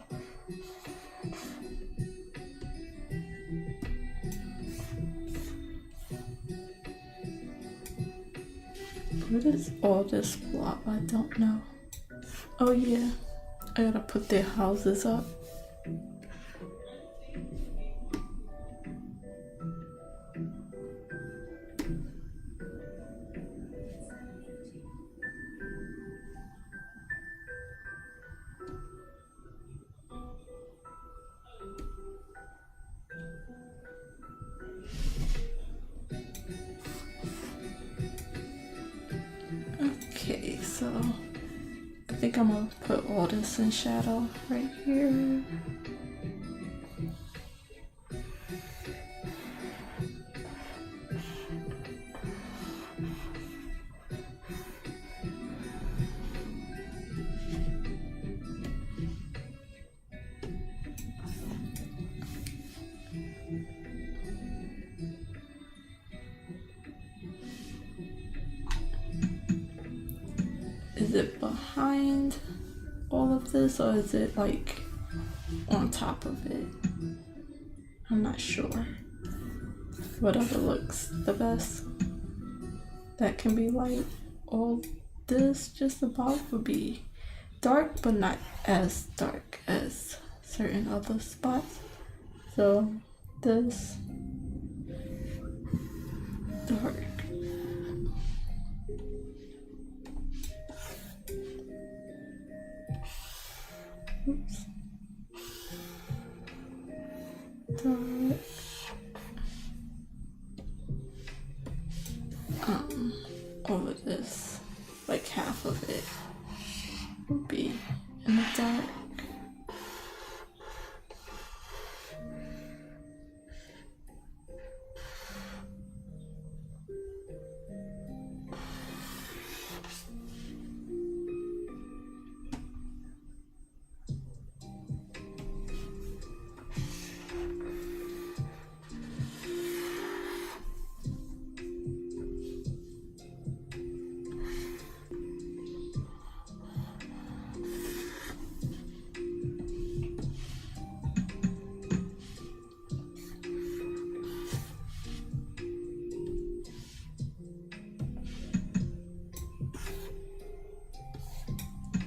What is all this blob? I don't know. Oh yeah, I gotta put their houses up. Okay, so I think I'm gonna put all this in shadow right here. Is it behind all of this or is it like on top of it? I'm not sure. Whatever looks the best. That can be light. All this just about would be dark, but not as dark as certain other spots. So this dark. Oops. Dark. Over this, like half of it would be in the dark.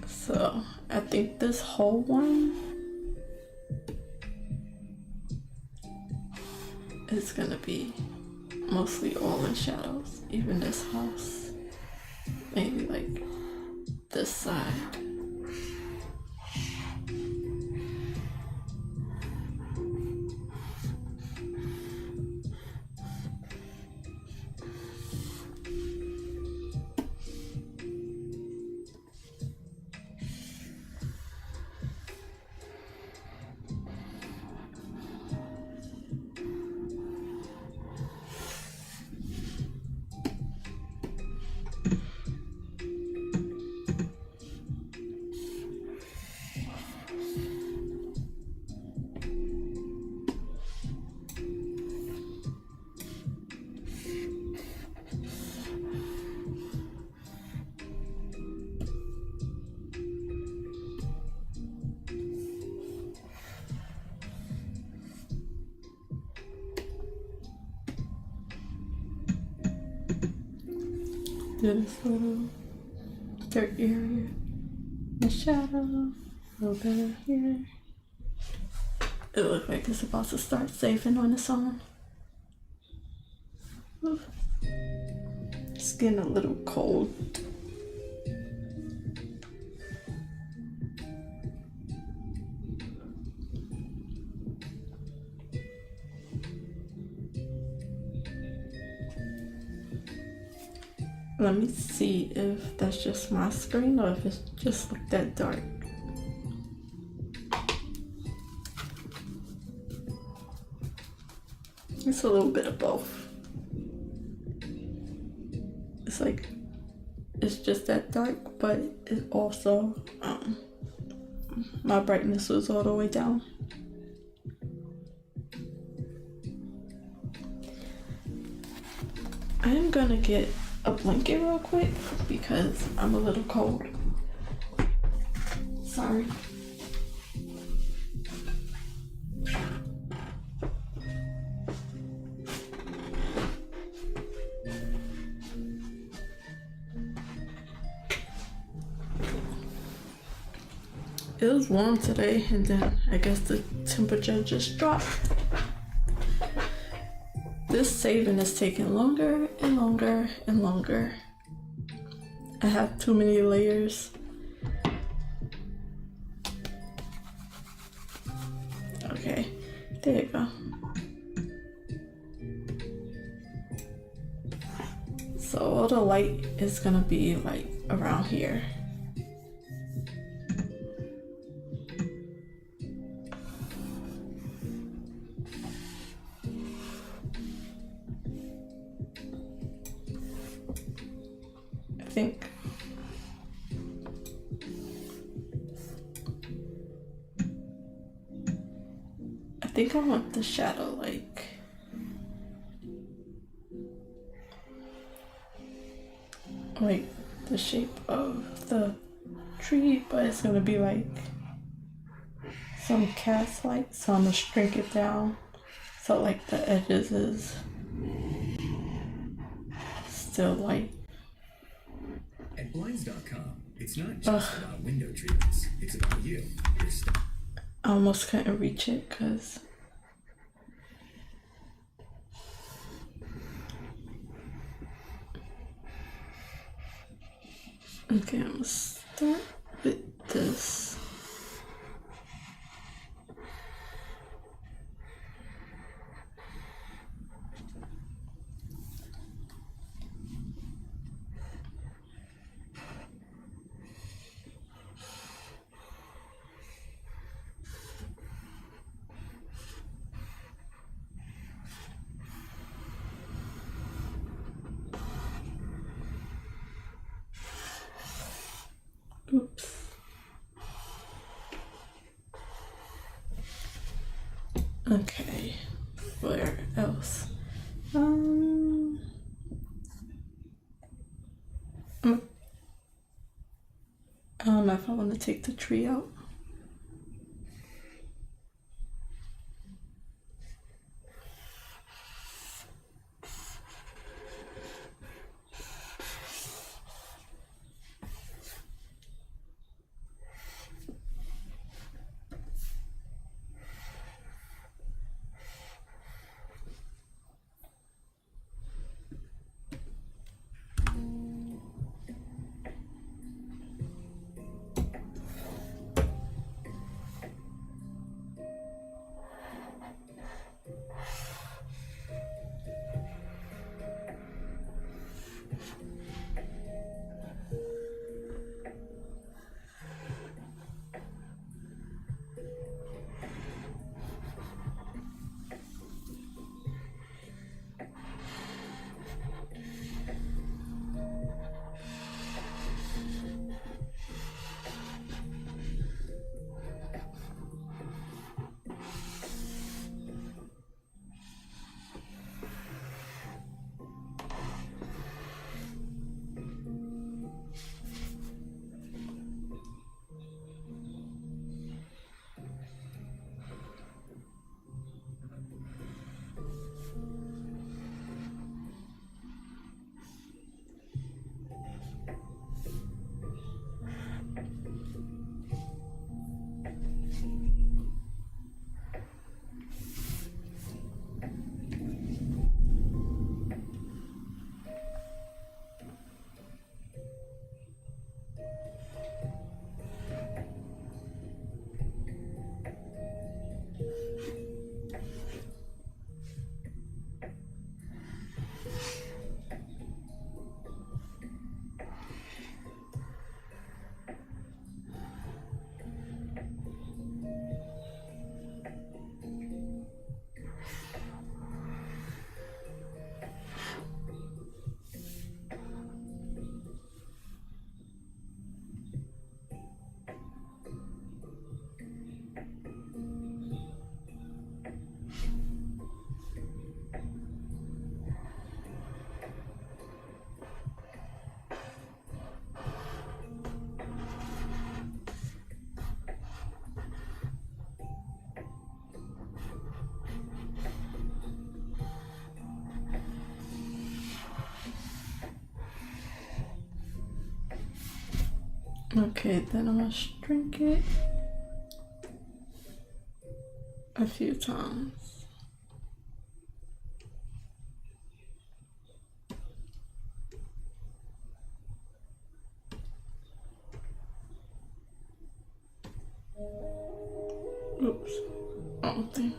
So I think this whole one is gonna be mostly all in shadows, even this house, maybe like this side. Do this little dirt area, the shadow, a little bit of here. It looks like it's about to start saving on its own. Ooh. It's getting a little cold. Let me see if that's just my screen or if it's just like that dark. It's a little bit of both. It's like, it's just that dark, but it also, my brightness was all the way down. I am gonna get a blanket real quick because I'm a little cold. Sorry. It was warm today and then I guess the temperature just dropped. This saving is taking longer and longer and longer. I have too many layers. Okay, there you go. So all the light is gonna be like around here. I think I want the shadow like the shape of the tree, but it's gonna be like some cast light, so I'm gonna shrink it down so like the edges is still light. At Blinds.com, it's not just about window treatments. It's about you, your stuff. I almost couldn't reach it because okay, I'm gonna start with this. Oops. Okay, where else? I don't know if I want to take the tree out. Okay, then I'm gonna shrink it a few times. Oops, wrong thing.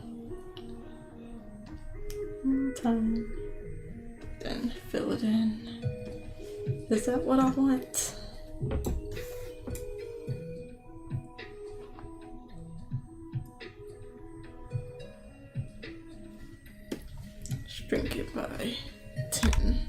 One time, then fill it in. Is that what I want? Shrink it by 10.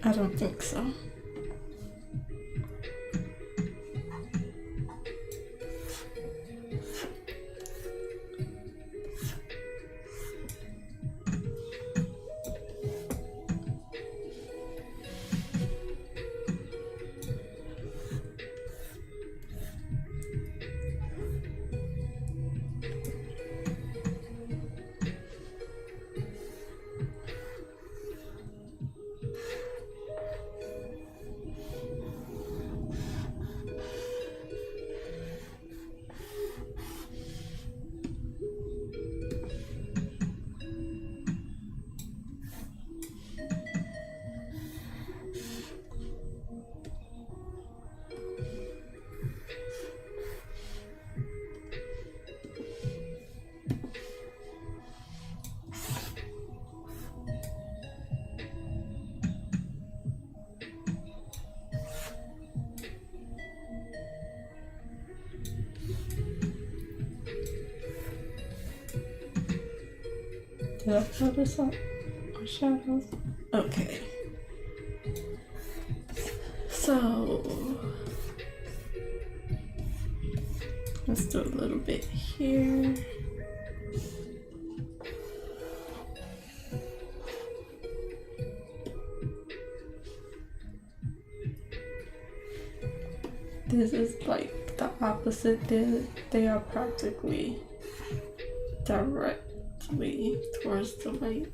I don't think so. Did I fill this up? Or shadows? Okay. So let's do a little bit here. This is like the opposite. They are practically directly towards the light.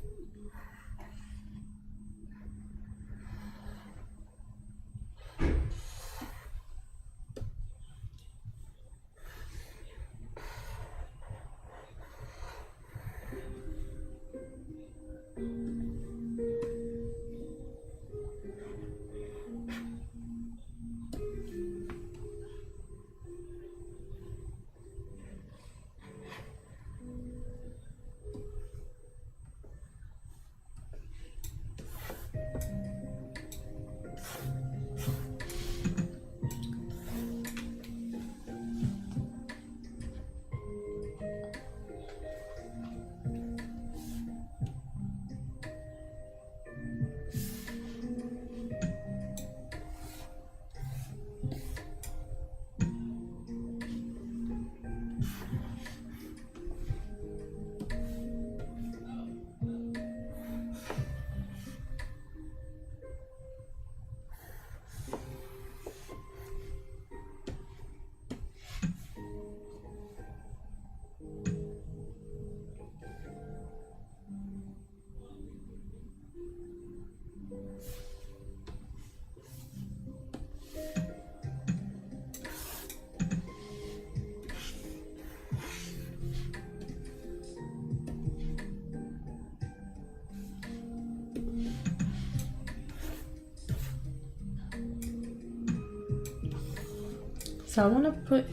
So I want to put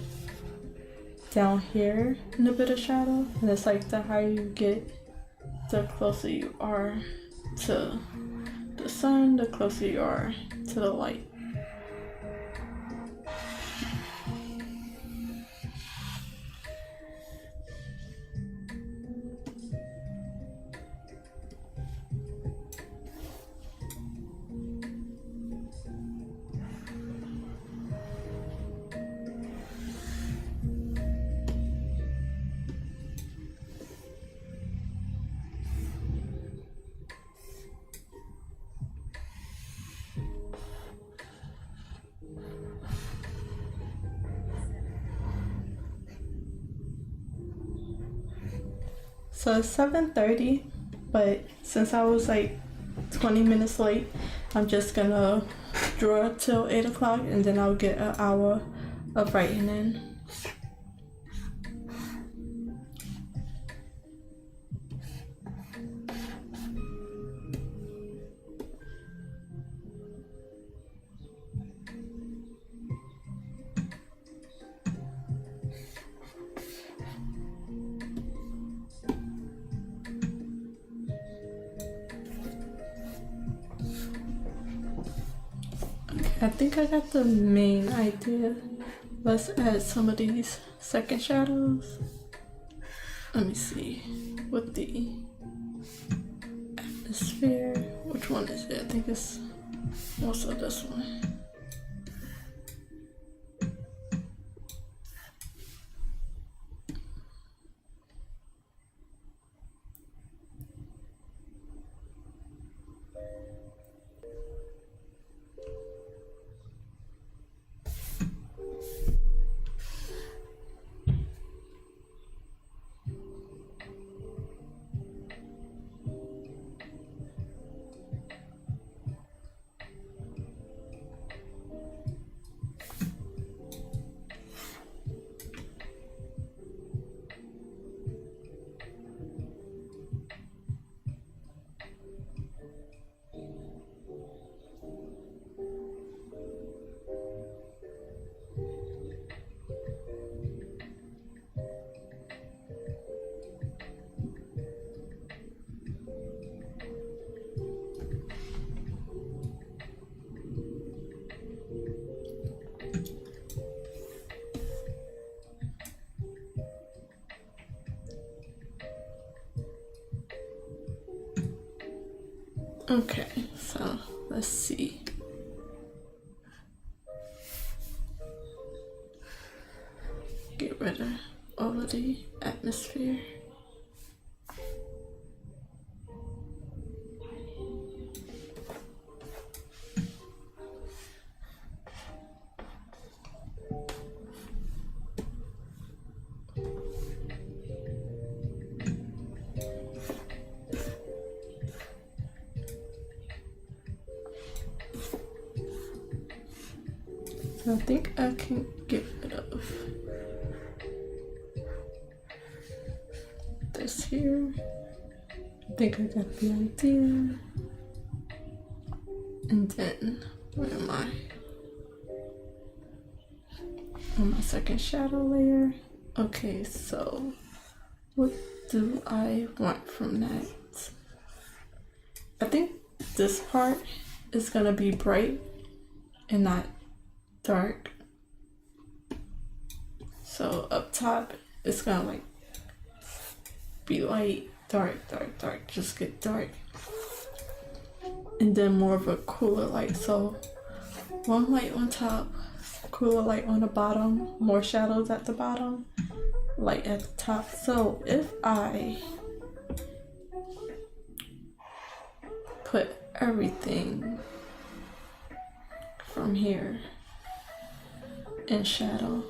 down here in a bit of shadow, and it's like the higher you get, the closer you are to the sun, the closer you are to the light. So it's 7:30, but since I was like 20 minutes late, I'm just gonna draw till 8 o'clock, and then I'll get an hour of writing in. I think I got the main idea. Let's add some of these second shadows. Let me see. With the atmosphere, which one is it? I think it's Also this one. Okay, so let's see. Get rid of all of the atmosphere. I think I can get rid of this here. I think I got the idea. And then, where am I? On my second shadow layer. Okay, so what do I want from that? I think this part is gonna be bright and not dark. So up top it's gonna like be light, dark, dark, dark, just get dark. And then more of a cooler light. So one light on top, cooler light on the bottom, more shadows at the bottom, light at the top. So if I put everything from here in shadow,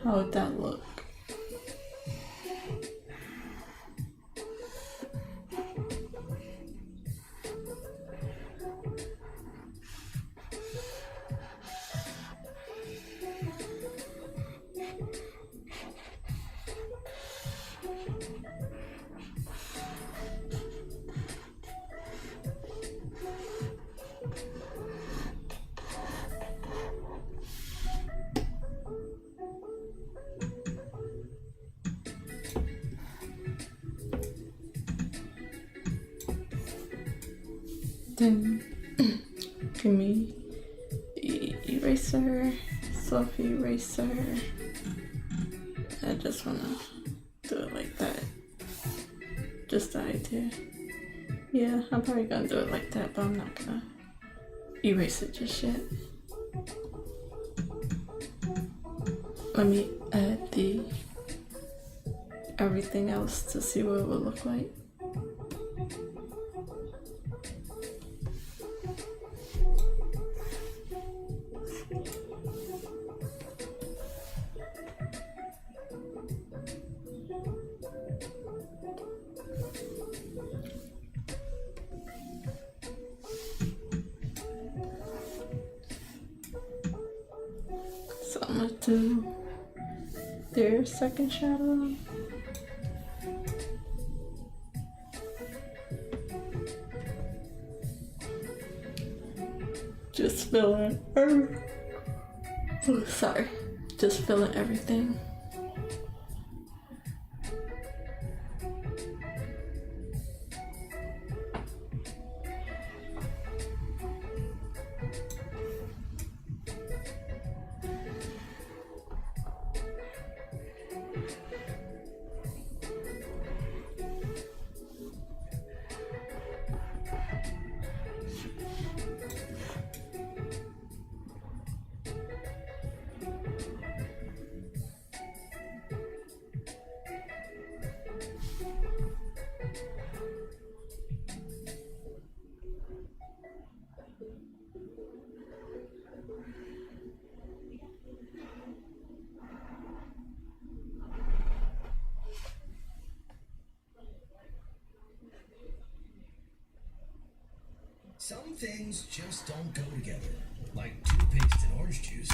how would that look? Then give me the eraser, fluffy eraser. I just wanna do it like that. Just the idea. Yeah, I'm probably gonna do it like that, but I'm not gonna erase it just yet. Let me add the everything else to see what it would look like. So I'm gonna do their second shadow. Just filling just filling everything. Some things just don't go together, like toothpaste and orange juice.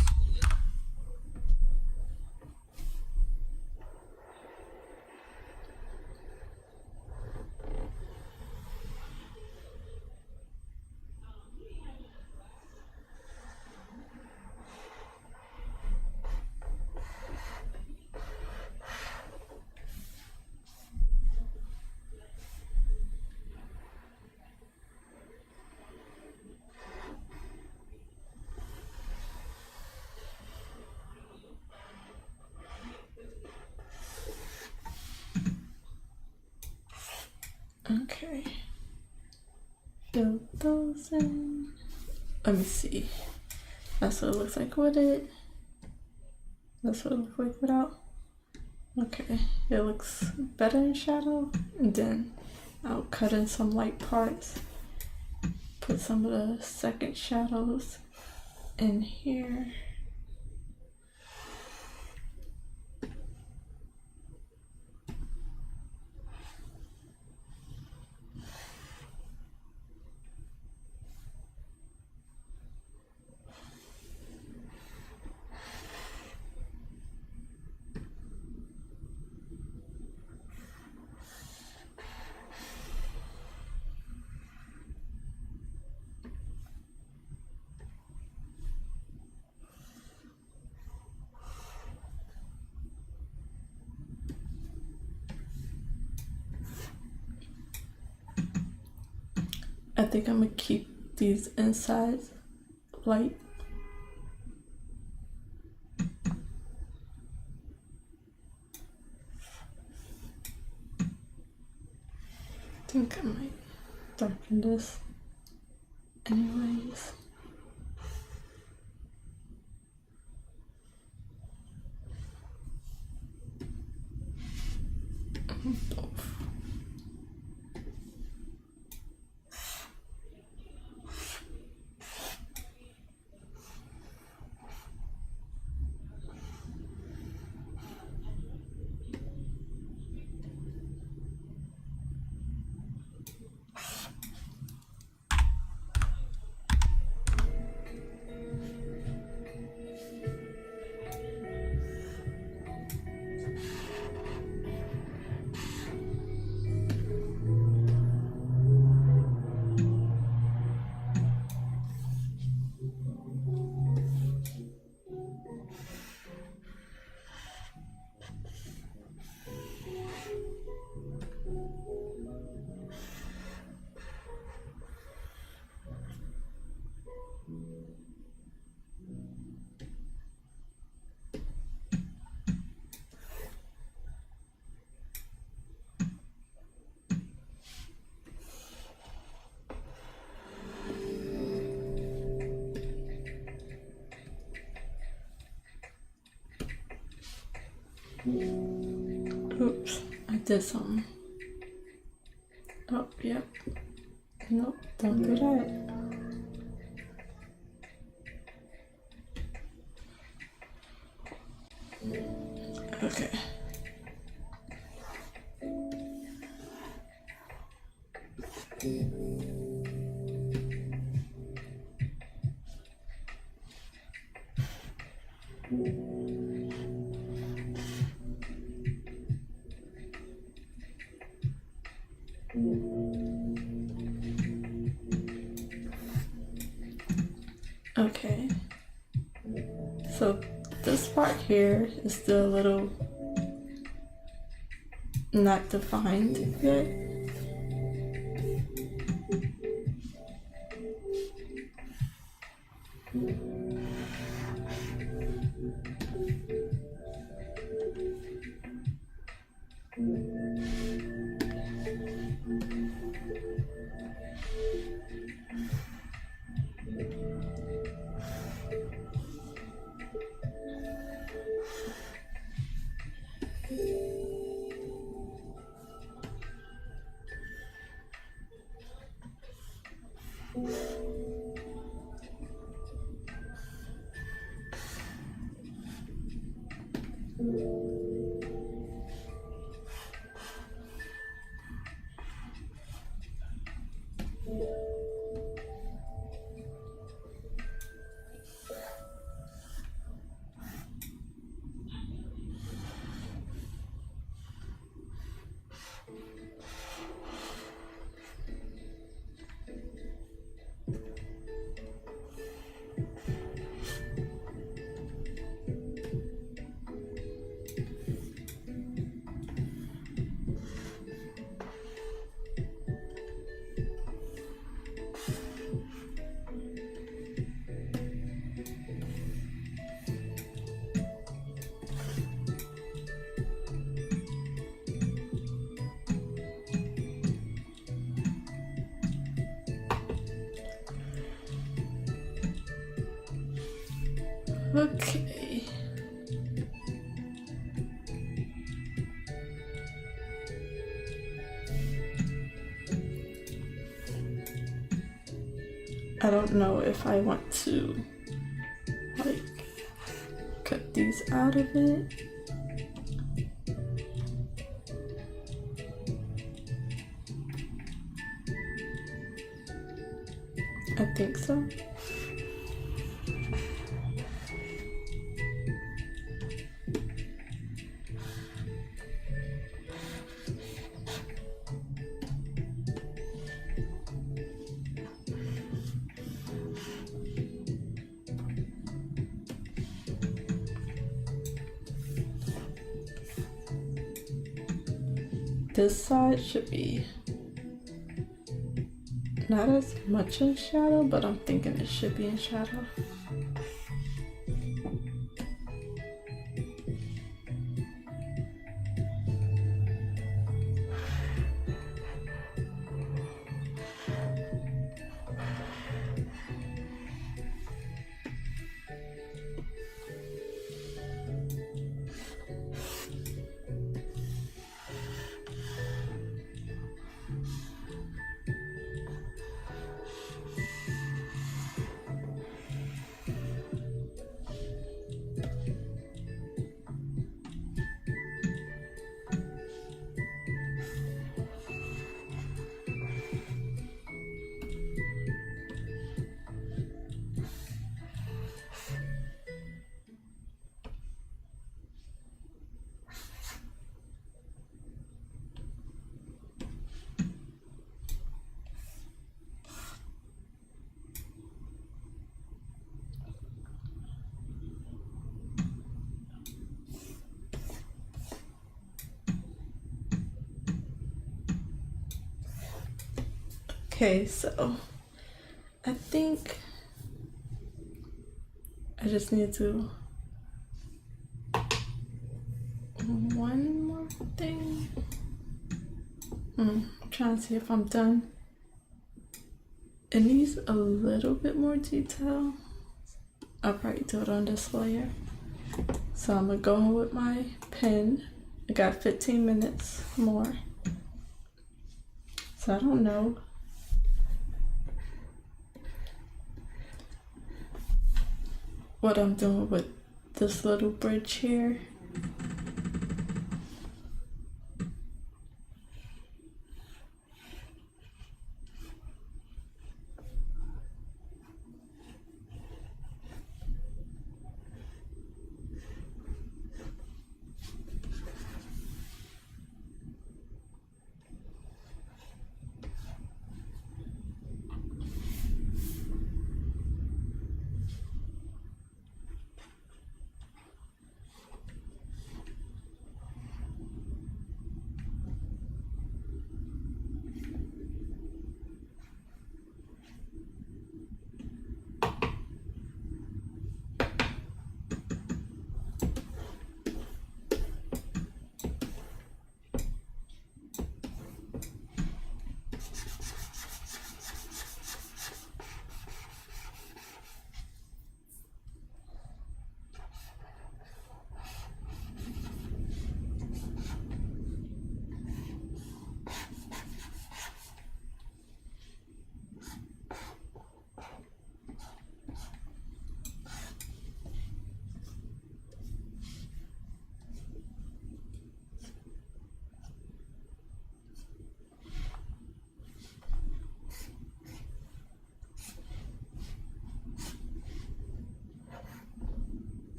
Okay. Fill those in. Let me see. That's what it looks like with it. That's what it looks like without. Okay. It looks better in shadow. And then I'll cut in some light parts. Put some of the second shadows in here. I think I'm gonna keep these insides light. I think I might darken this anyways. Both. Oops, I did something. Oh, yep. Nope, don't do that. Okay. Okay. So this part here is still a little not defined yet. Okay. I don't know if I want to like cut these out of it. I think so. This side should be not as much in shadow, but I'm thinking it should be in shadow. Okay, so I think I just need to one more thing. I'm trying to see if I'm done. It needs a little bit more detail. I'll probably do it on this layer. So I'm gonna go in with my pen. I got 15 minutes more. So I don't know. What I'm doing with this little bridge here.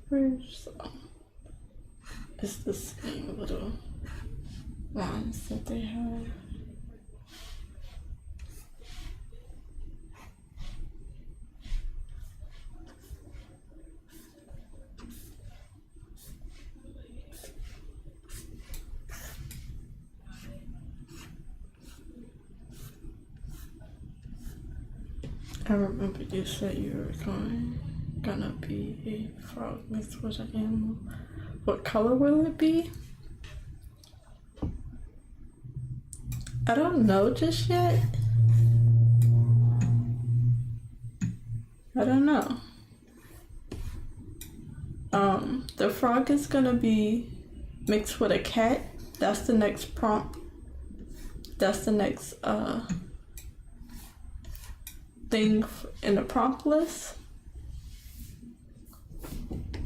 Bridge, so it's the same little lines that they have. I remember you said you were gonna be a frog mixed with an animal. What color will it be? I don't know just yet. I don't know. The frog is gonna be mixed with a cat. That's the next prompt. That's the next thing in the prompt list.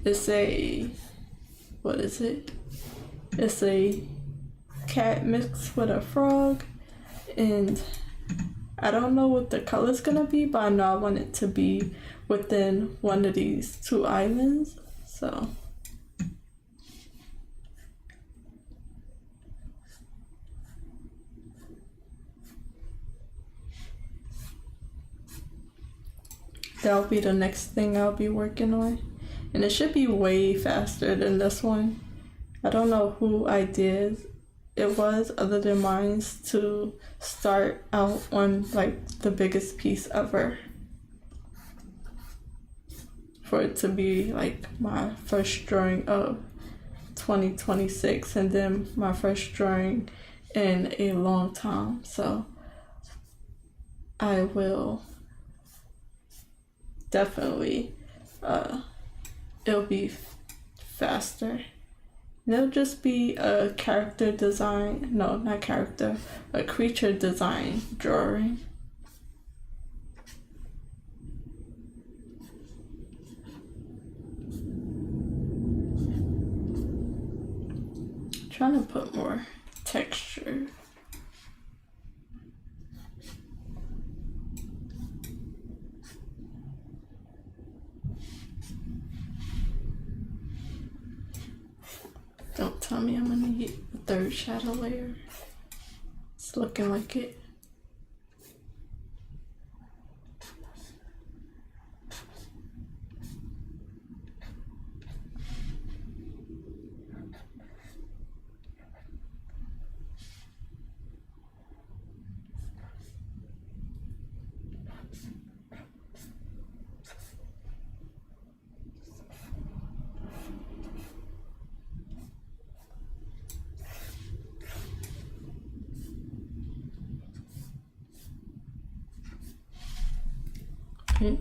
It's a, what is it? It's a cat mixed with a frog, and I don't know what the color's gonna be, but I know I want it to be within one of these two islands. So that'll be the next thing I'll be working on. And it should be way faster than this one. I don't know who ideas it was other than mine to start out on like the biggest piece ever. For it to be like my first drawing of 2026 and then my first drawing in a long time. So I will definitely it'll be faster. It'll just be a character design, no, not character, a creature design drawing. Trying to put more texture. Don't tell me I'm gonna need a third shadow layer. It's looking like it.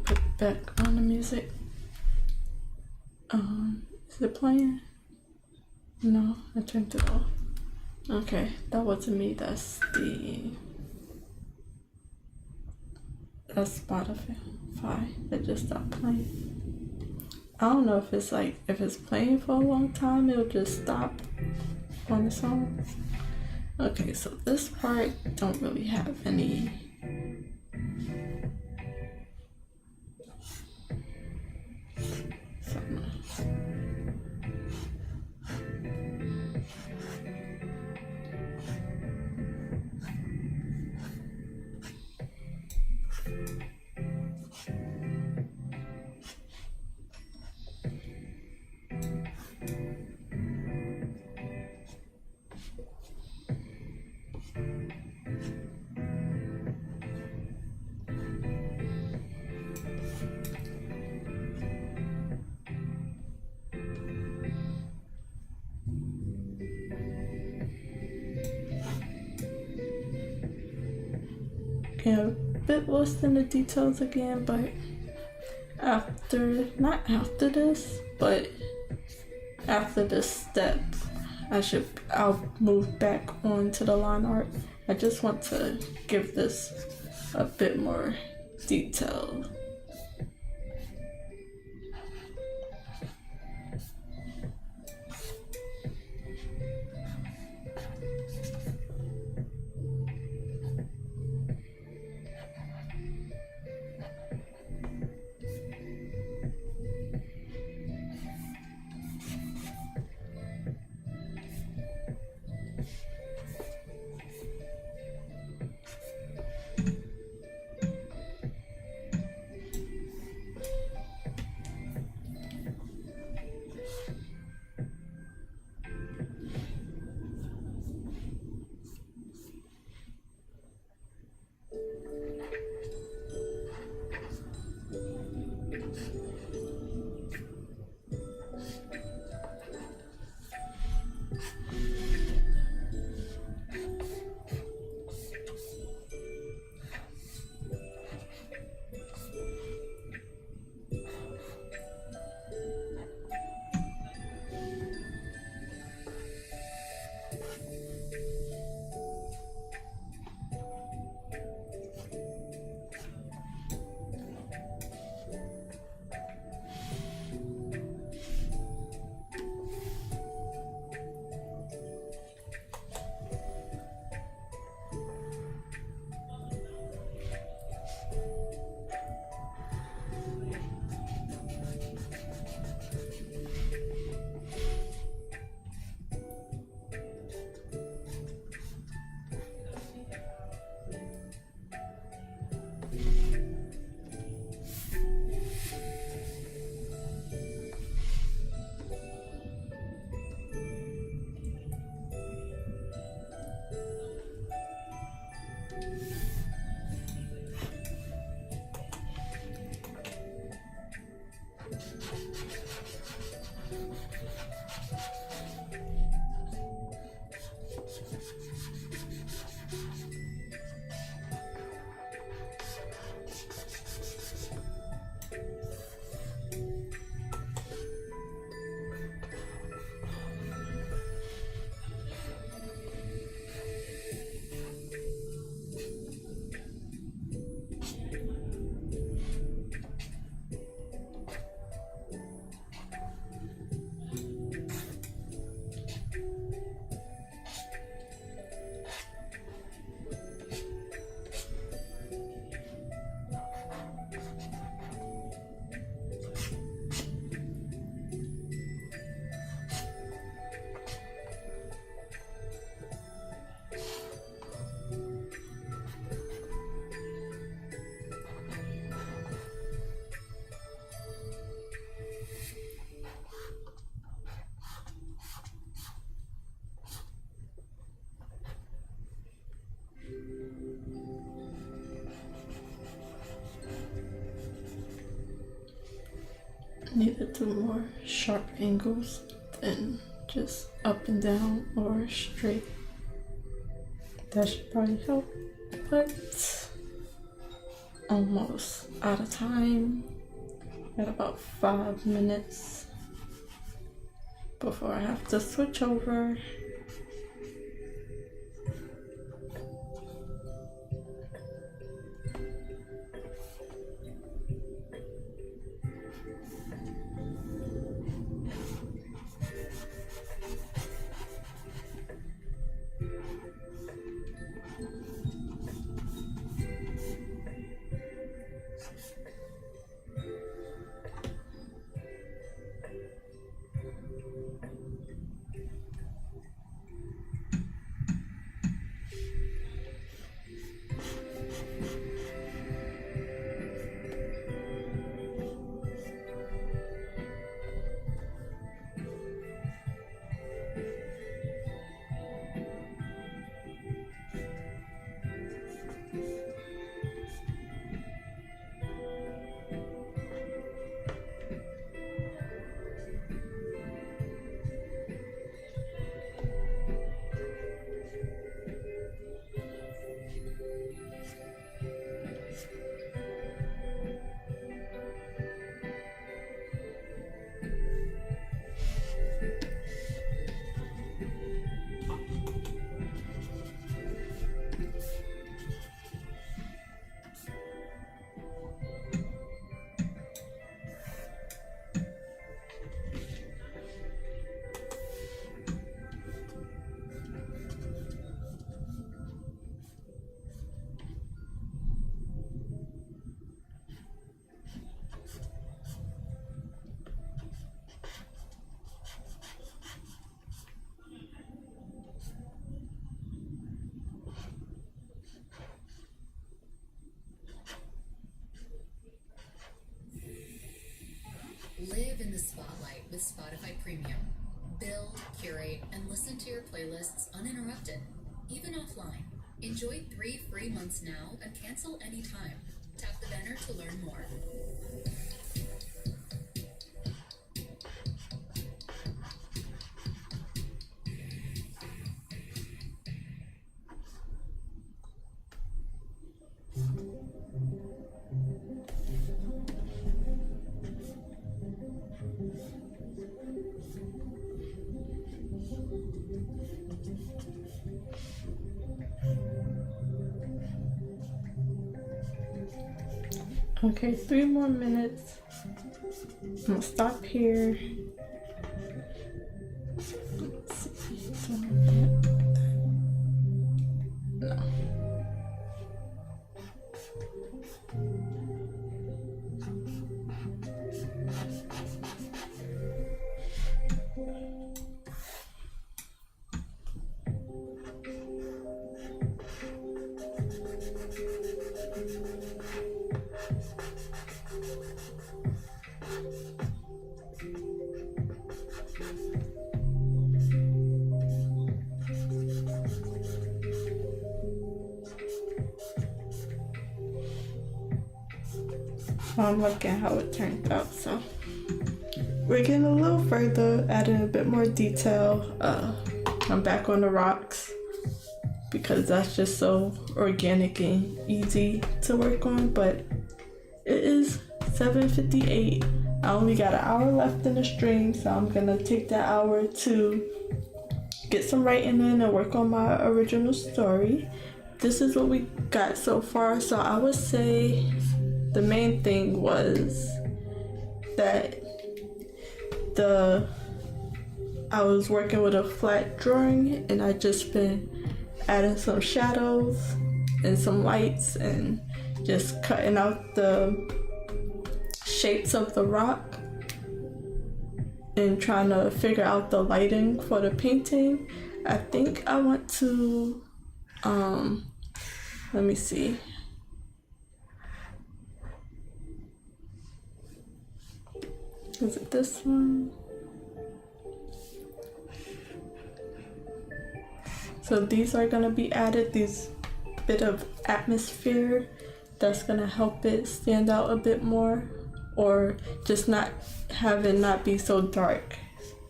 Put back on the music. Is it playing? No, I turned it off. Okay, that wasn't me. That's Spotify. It just stopped playing. I don't know if it's like if it's playing for a long time, it'll just stop on the song. Okay, so this part don't really have any. Yeah, a bit lost in the details again, but not after this, but after this step, I'll move back on to the line art. I just want to give this a bit more detail. Need to do more sharp angles than just up and down or straight. That should probably help, but almost out of time. Got about 5 minutes before I have to switch over. Live in the spotlight with Spotify Premium. Build, curate, and listen to your playlists uninterrupted, even offline. Enjoy 3 free months now and cancel anytime. Tap the banner to learn more. Okay, 3 more minutes. I'm gonna stop here. Let's see. No. I'm looking at how it turned out, so we're getting a little further, adding a bit more detail. I'm back on the rocks because because that's just so organic and easy to work on. But it is 7:58. I only got an hour left in the stream, so I'm gonna take that hour to get some writing in and work on my original story. This is what we got so far. So I would say the main thing was that I was working with a flat drawing, and I just been adding some shadows and some lights and just cutting out the shapes of the rock and trying to figure out the lighting for the painting. I think I want to let me see. Is it this one? So these are gonna be added, these bit of atmosphere that's gonna help it stand out a bit more, or just not have it not be so dark,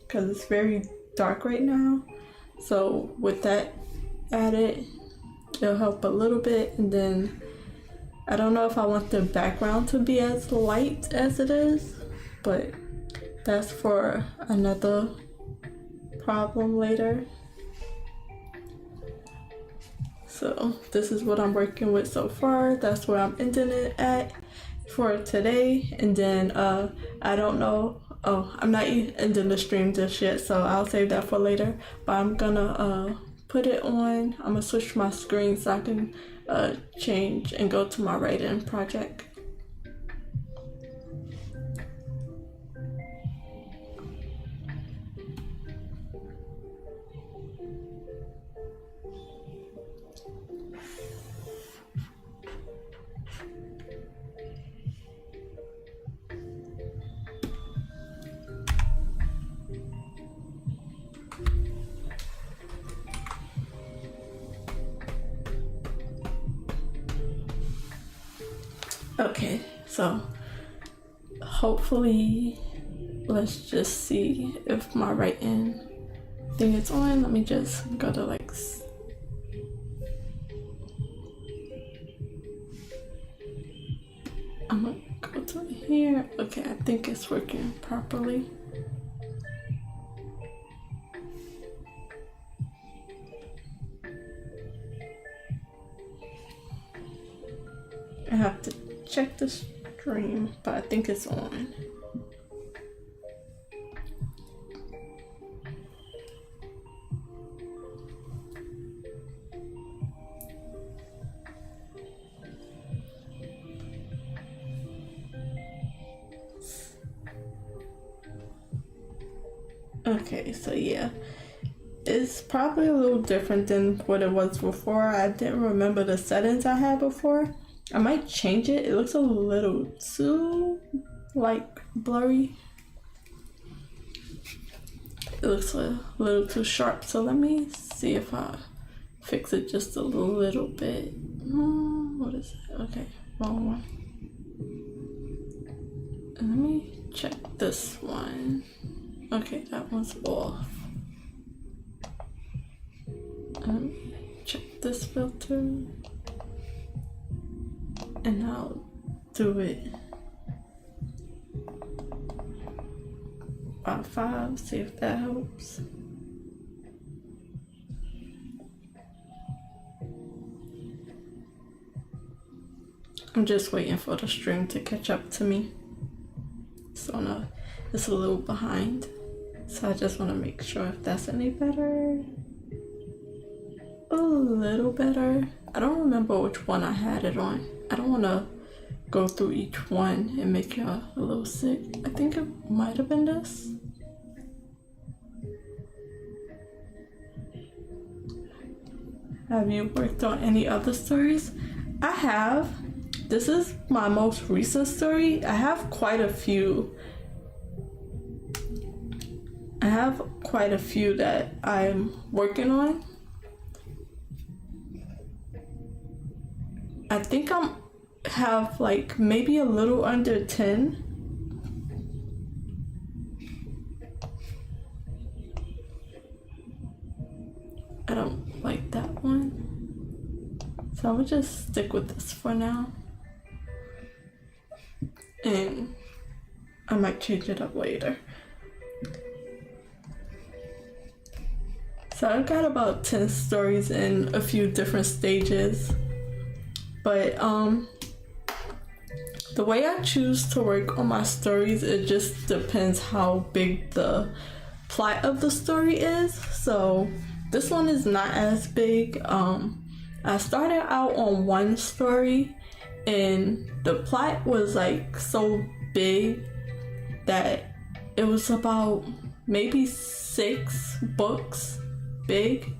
because it's very dark right now. So with that added, it'll help a little bit. And then I don't know if I want the background to be as light as it is, but that's for another problem later. So this is what I'm working with so far. That's where I'm ending it at for today. And then I don't know, I'm not ending the stream just yet, so I'll save that for later. But I'm gonna put it on. I'm gonna switch my screen so I can change and go to my writing project. Okay, so hopefully, let's just see if my writing thing is on. Let me just go to like, I'm gonna go to here. Okay, I think it's working properly. I have to check the stream, but I think it's on. Okay, so yeah, it's probably a little different than what it was before. I didn't remember the settings I had before. I might change it. It looks a little too, like, blurry. It looks a little too sharp. So let me see if I fix it just a little bit. What is it? Okay, wrong one. And let me check this one. Okay, that one's off. Check this filter. And I'll do it by 5, see if that helps. I'm just waiting for the stream to catch up to me. So no, it's a little behind. So I just want to make sure if that's any better. A little better. I don't remember which one I had it on. I don't want to go through each one and make you a little sick. I think it might have been this. Have you worked on any other stories? I have. This is my most recent story. I have quite a few. That I'm working on. I think have like maybe a little under 10. I don't like that one. So I would just stick with this for now. And I might change it up later. So I've got about 10 stories in a few different stages. But the way I choose to work on my stories, it just depends how big the plot of the story is. So this one is not as big. I started out on one story and the plot was like so big that it was about maybe 6 books big,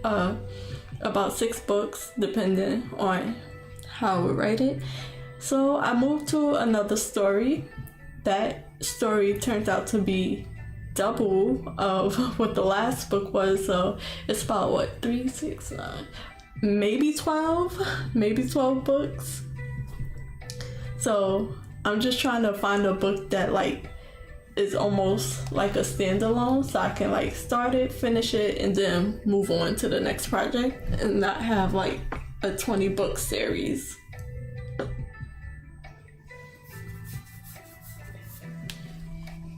about 6 books depending on how I would write it. So I moved to another story. That story turned out to be double of what the last book was, so it's about what, 3, 6, 9, maybe 12 books. So I'm just trying to find a book that like is almost like a standalone, so I can like start it, finish it, and then move on to the next project and not have like a 20 book series.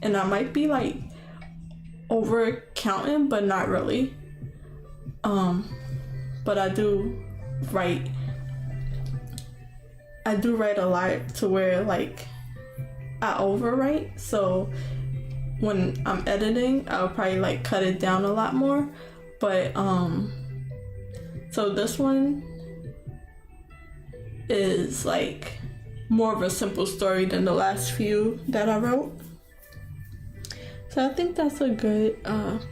And I might be like over counting, but not really. But I do write a lot to where like I overwrite. So when I'm editing, I'll probably like cut it down a lot more. But so this one is like more of a simple story than the last few that I wrote. So I think that's a good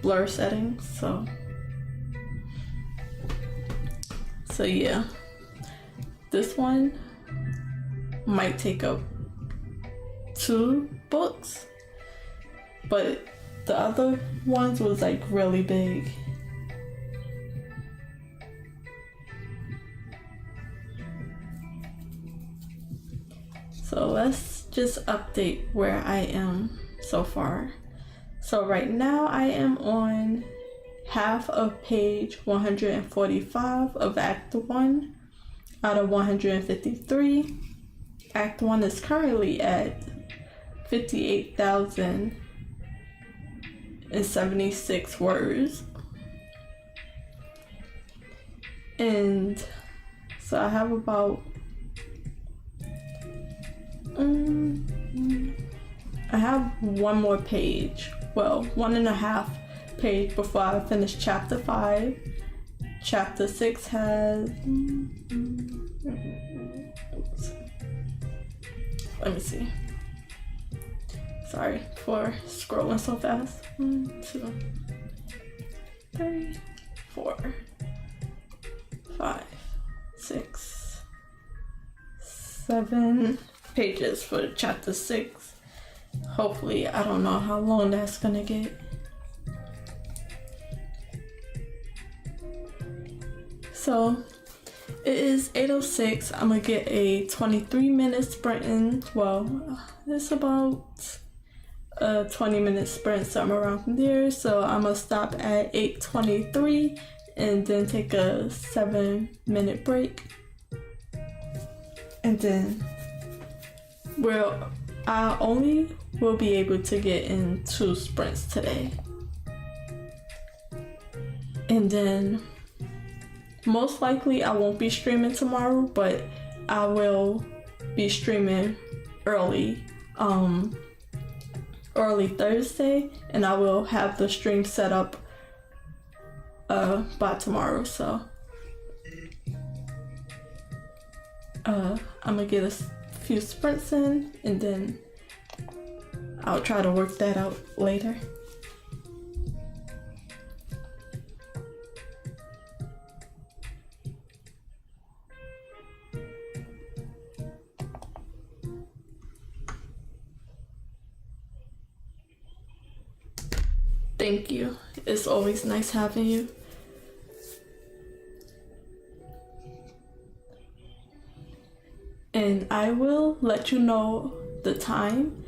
blur setting. So yeah, this one might take up 2 books, but the other ones was like really big. So let's just update where I am so far. So right now I am on half of page 145 of Act 1 out of 153. Act 1 is currently at 58,076 words. And so I have about I have one more page, well, 1.5 page before I finish chapter 5. Chapter 6 has let me see, sorry for scrolling so fast. 1, 2, 3, 4, 5, 6, 7 pages for chapter 6. Hopefully, I don't know how long that's gonna get. So it is 8:06. I'm gonna get a 23-minute sprint in. Well, it's about a 20-minute sprint, somewhere around there. So I'm gonna stop at 8:23 and then take a 7-minute break. And then I only will be able to get in 2 sprints today. And then most likely I won't be streaming tomorrow, but I will be streaming early Thursday, and I will have the stream set up by tomorrow. So I'm gonna get a few sprints in and then I'll try to work that out later. Thank you. It's always nice having you. And I will let you know the time.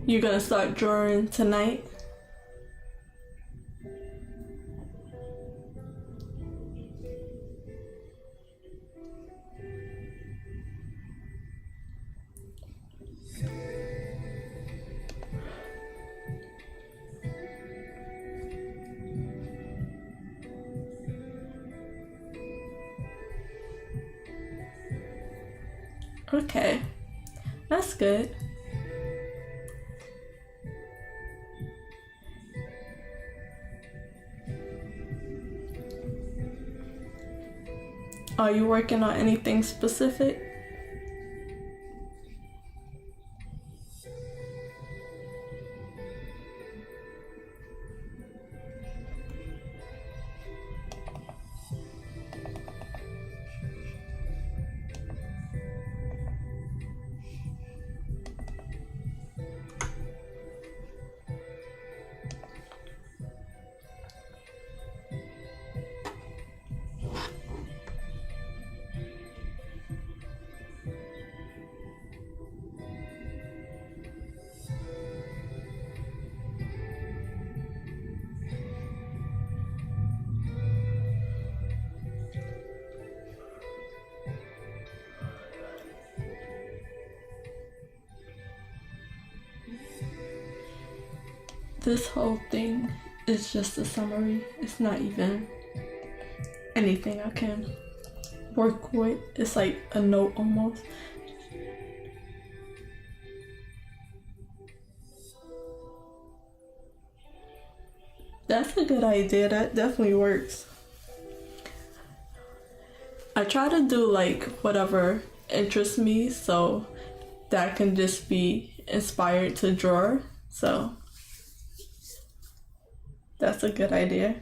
You're gonna start drawing tonight? Okay, that's good. Are you working on anything specific? This whole thing is just a summary. It's not even anything I can work with. It's like a note almost. That's a good idea. That definitely works. I try to do like whatever interests me so that I can just be inspired to draw. So that's a good idea.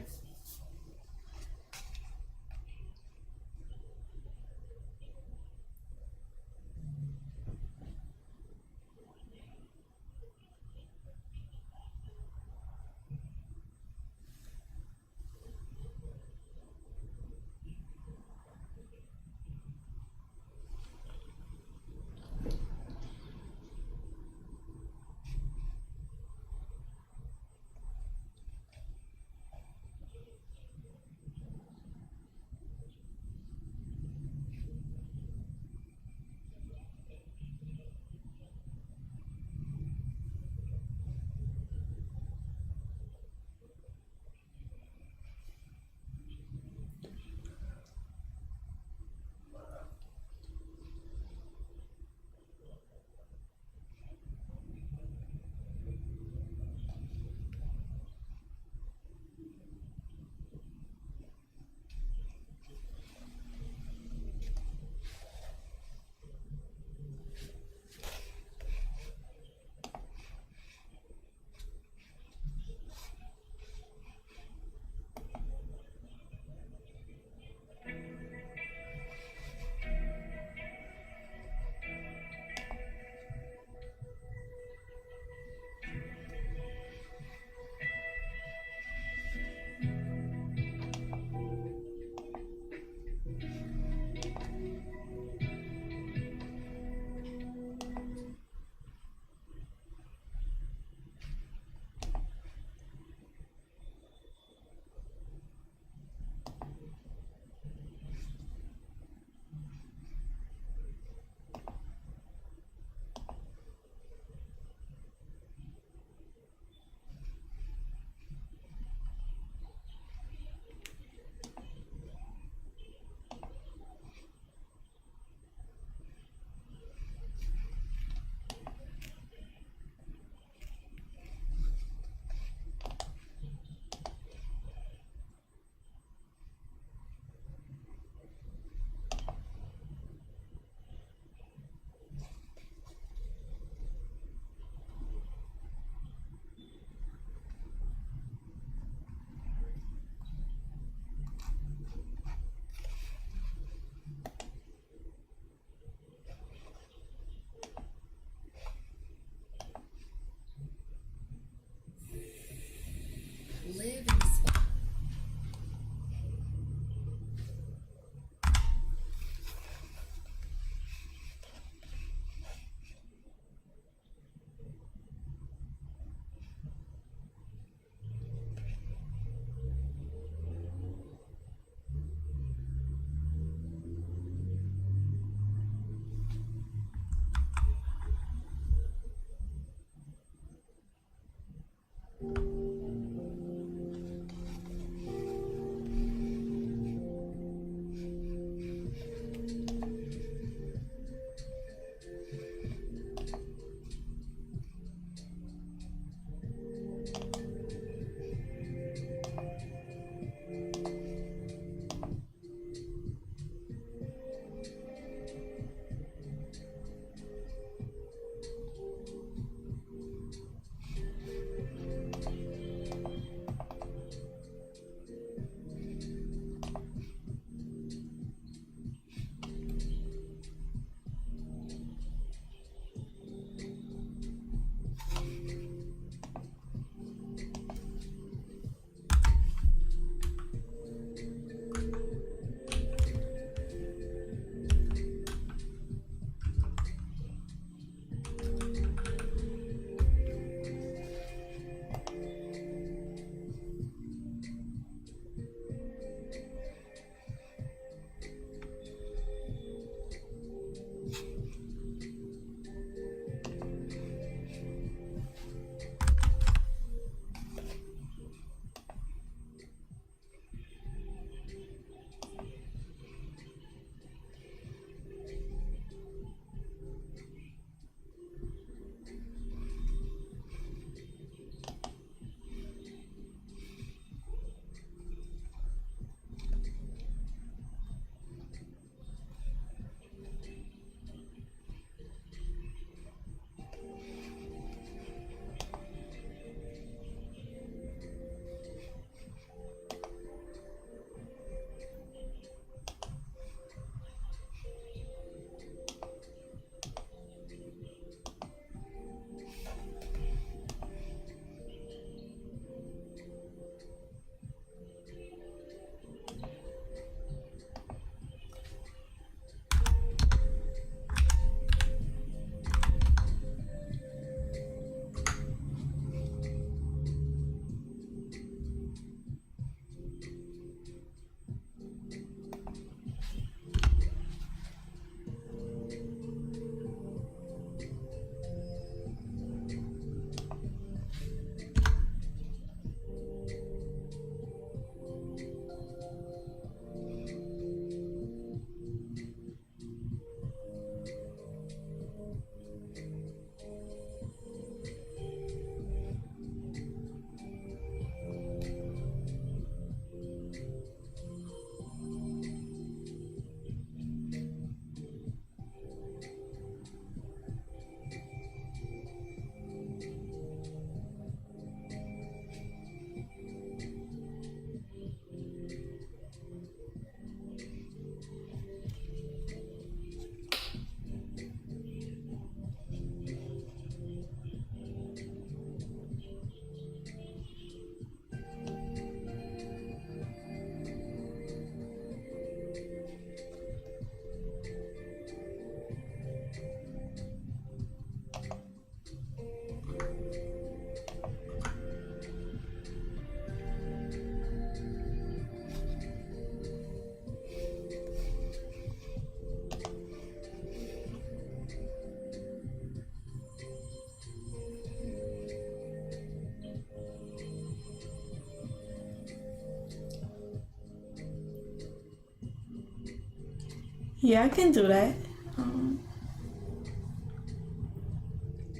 Yeah, I can do that.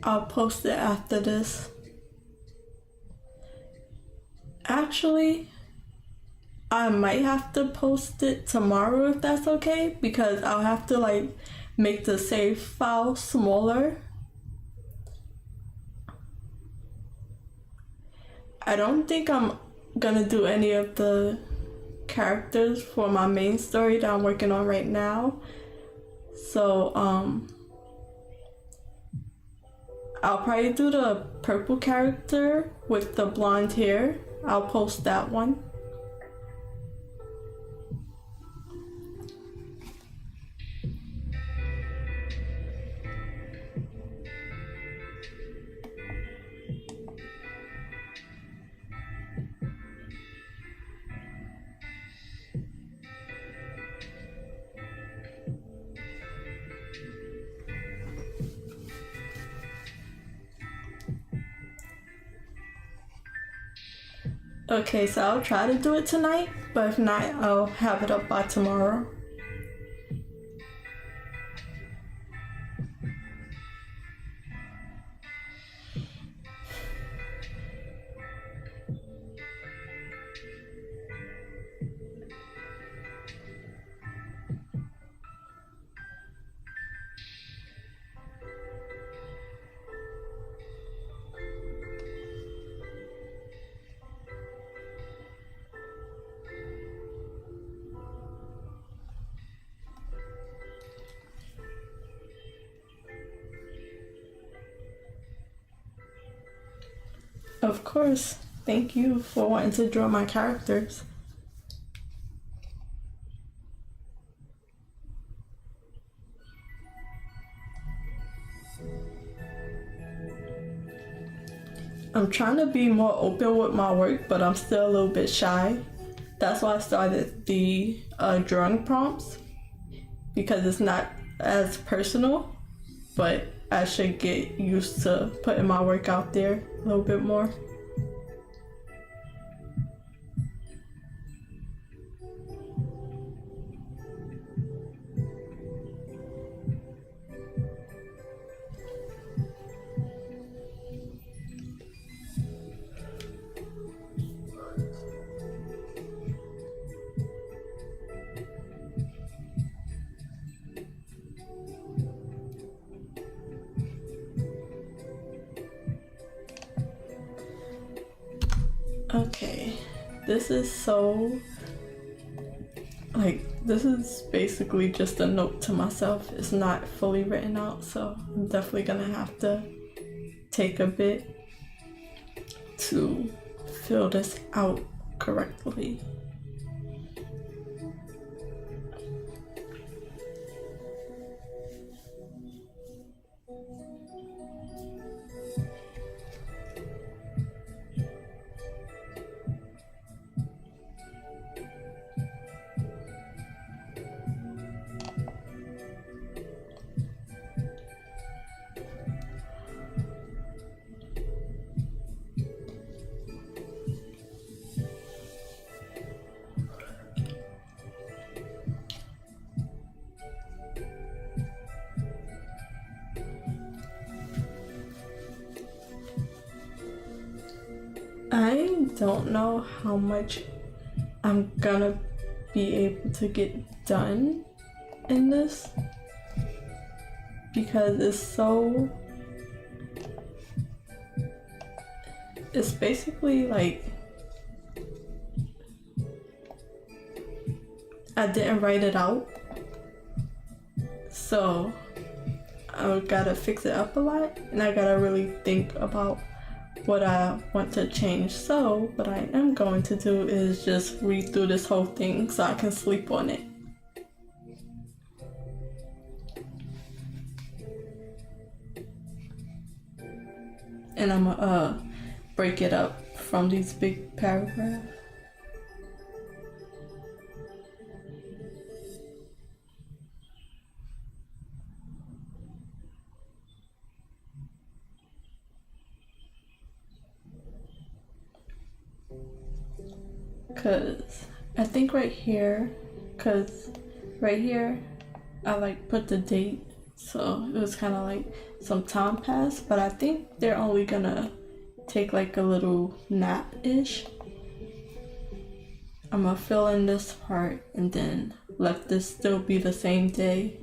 I'll post it after this. Actually, I might have to post it tomorrow if that's okay, because I'll have to like make the save file smaller. I don't think I'm gonna do any of the characters for my main story that I'm working on right now. So I'll probably do the purple character with the blonde hair. I'll post that one. Okay, so I'll try to do it tonight, but if not, I'll have it up by tomorrow. Of course. Thank you for wanting to draw my characters. I'm trying to be more open with my work, but I'm still a little bit shy. That's why I started the drawing prompts, because it's not as personal, but I should get used to putting my work out there a little bit more. Okay, this is so, this is basically just a note to myself. It's not fully written out, so I'm definitely gonna have to take a bit to fill this out correctly. I don't know how much I'm gonna be able to get done in this, because it's basically like I didn't write it out, so I gotta fix it up a lot, and I gotta really think about what I want to change. So what I am going to do is just read through this whole thing so I can sleep on it. And I'm gonna break it up from these big paragraphs. Cause I think right here I like put the date, so it was kind of like some time passed, but I think they're only gonna take like a little nap-ish. I'm gonna fill in this part and then let this still be the same day.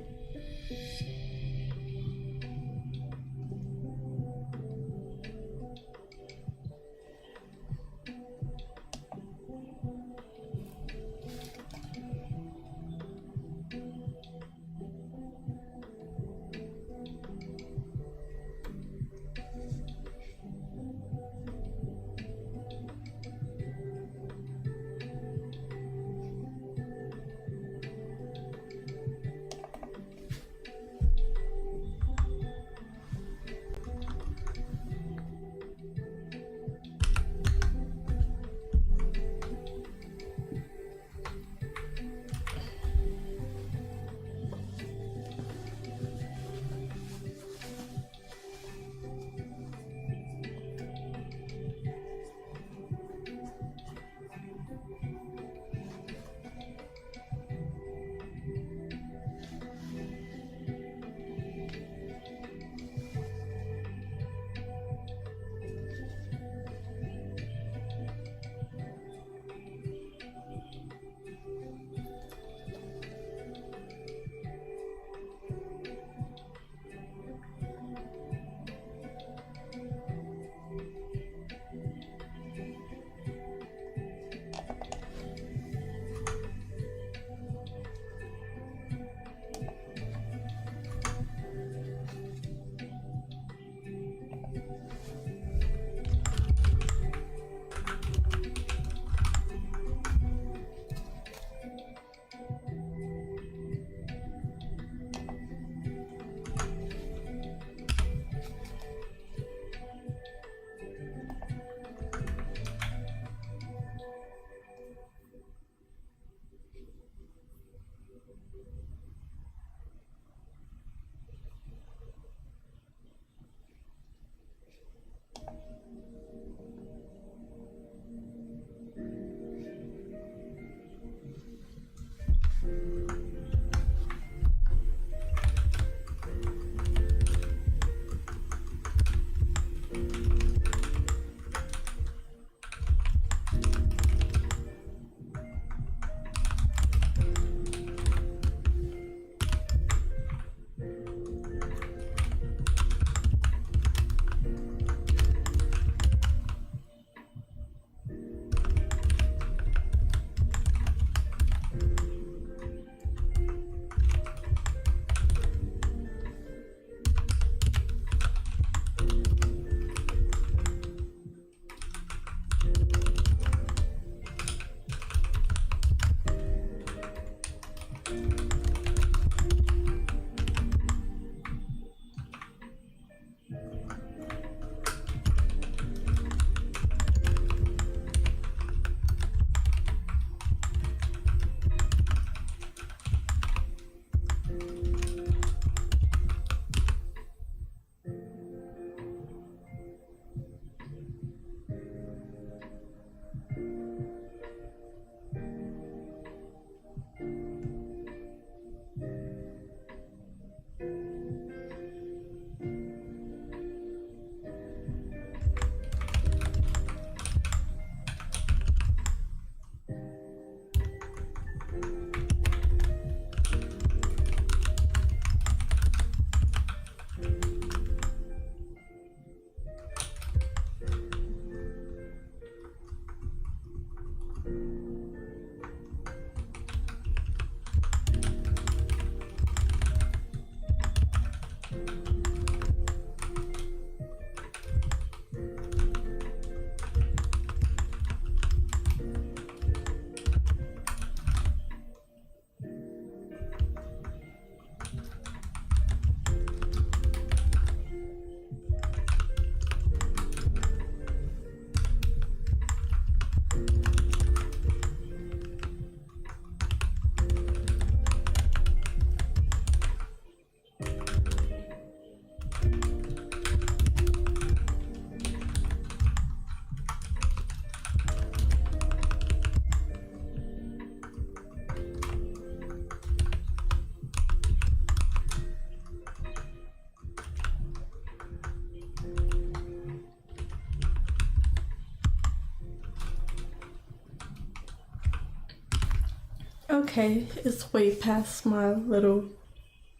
Okay, it's way past my little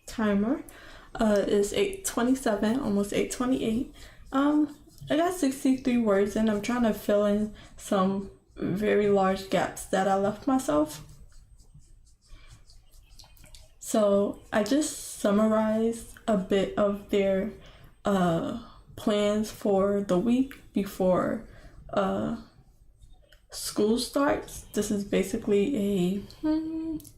timer. It's 8:27, almost 8:28. I got 63 words and I'm trying to fill in some very large gaps that I left myself. So I just summarized a bit of their plans for the week before school starts. This is basically a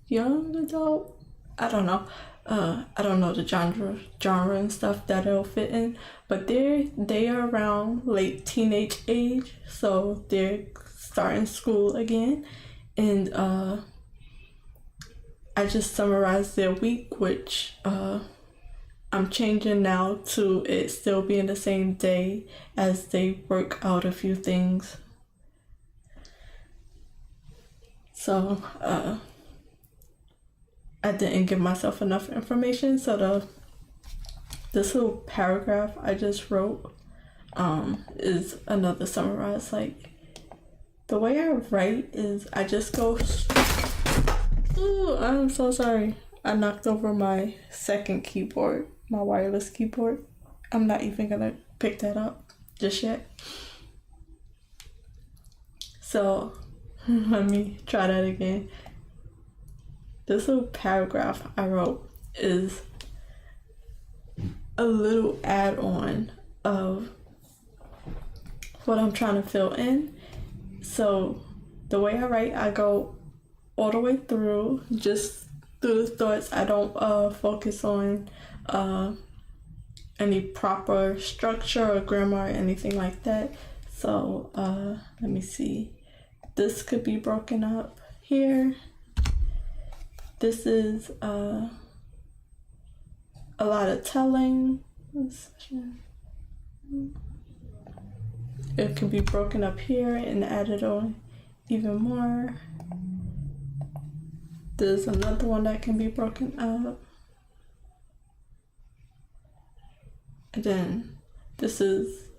young adult. I don't know. I don't know the genre and stuff that it'll fit in, but they are around late teenage age, so they're starting school again, and I just summarized their week, which I'm changing now to it still being the same day as they work out a few things. So I didn't give myself enough information, so this little paragraph I just wrote is another summarize. Like, the way I write is I just go. Ooh, I'm so sorry. I knocked over my second keyboard, my wireless keyboard. I'm not even gonna pick that up just yet. So let me try that again. This little paragraph I wrote is a little add-on of what I'm trying to fill in. So the way I write, I go all the way through, just through the thoughts. I don't focus on any proper structure or grammar or anything like that. So let me see. This could be broken up here. This is a lot of telling. It can be broken up here and added on even more. There's another one that can be broken up. And then this is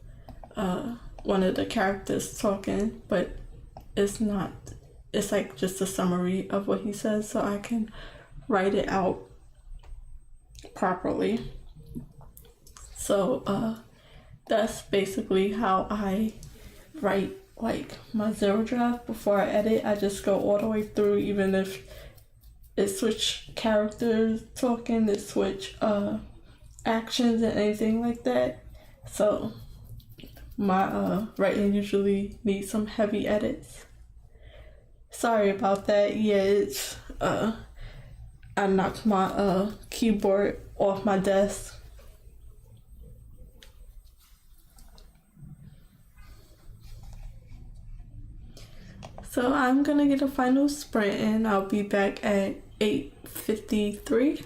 one of the characters talking, but it's not. It's like just a summary of what he says, so I can write it out properly. So that's basically how I write like my zero draft. Before I edit, I just go all the way through, even if it switch characters talking, it switch actions and anything like that. So my writing usually needs some heavy edits. Sorry about that. Yeah, it's I knocked my keyboard off my desk. So I'm gonna get a final sprint and I'll be back at 8:53.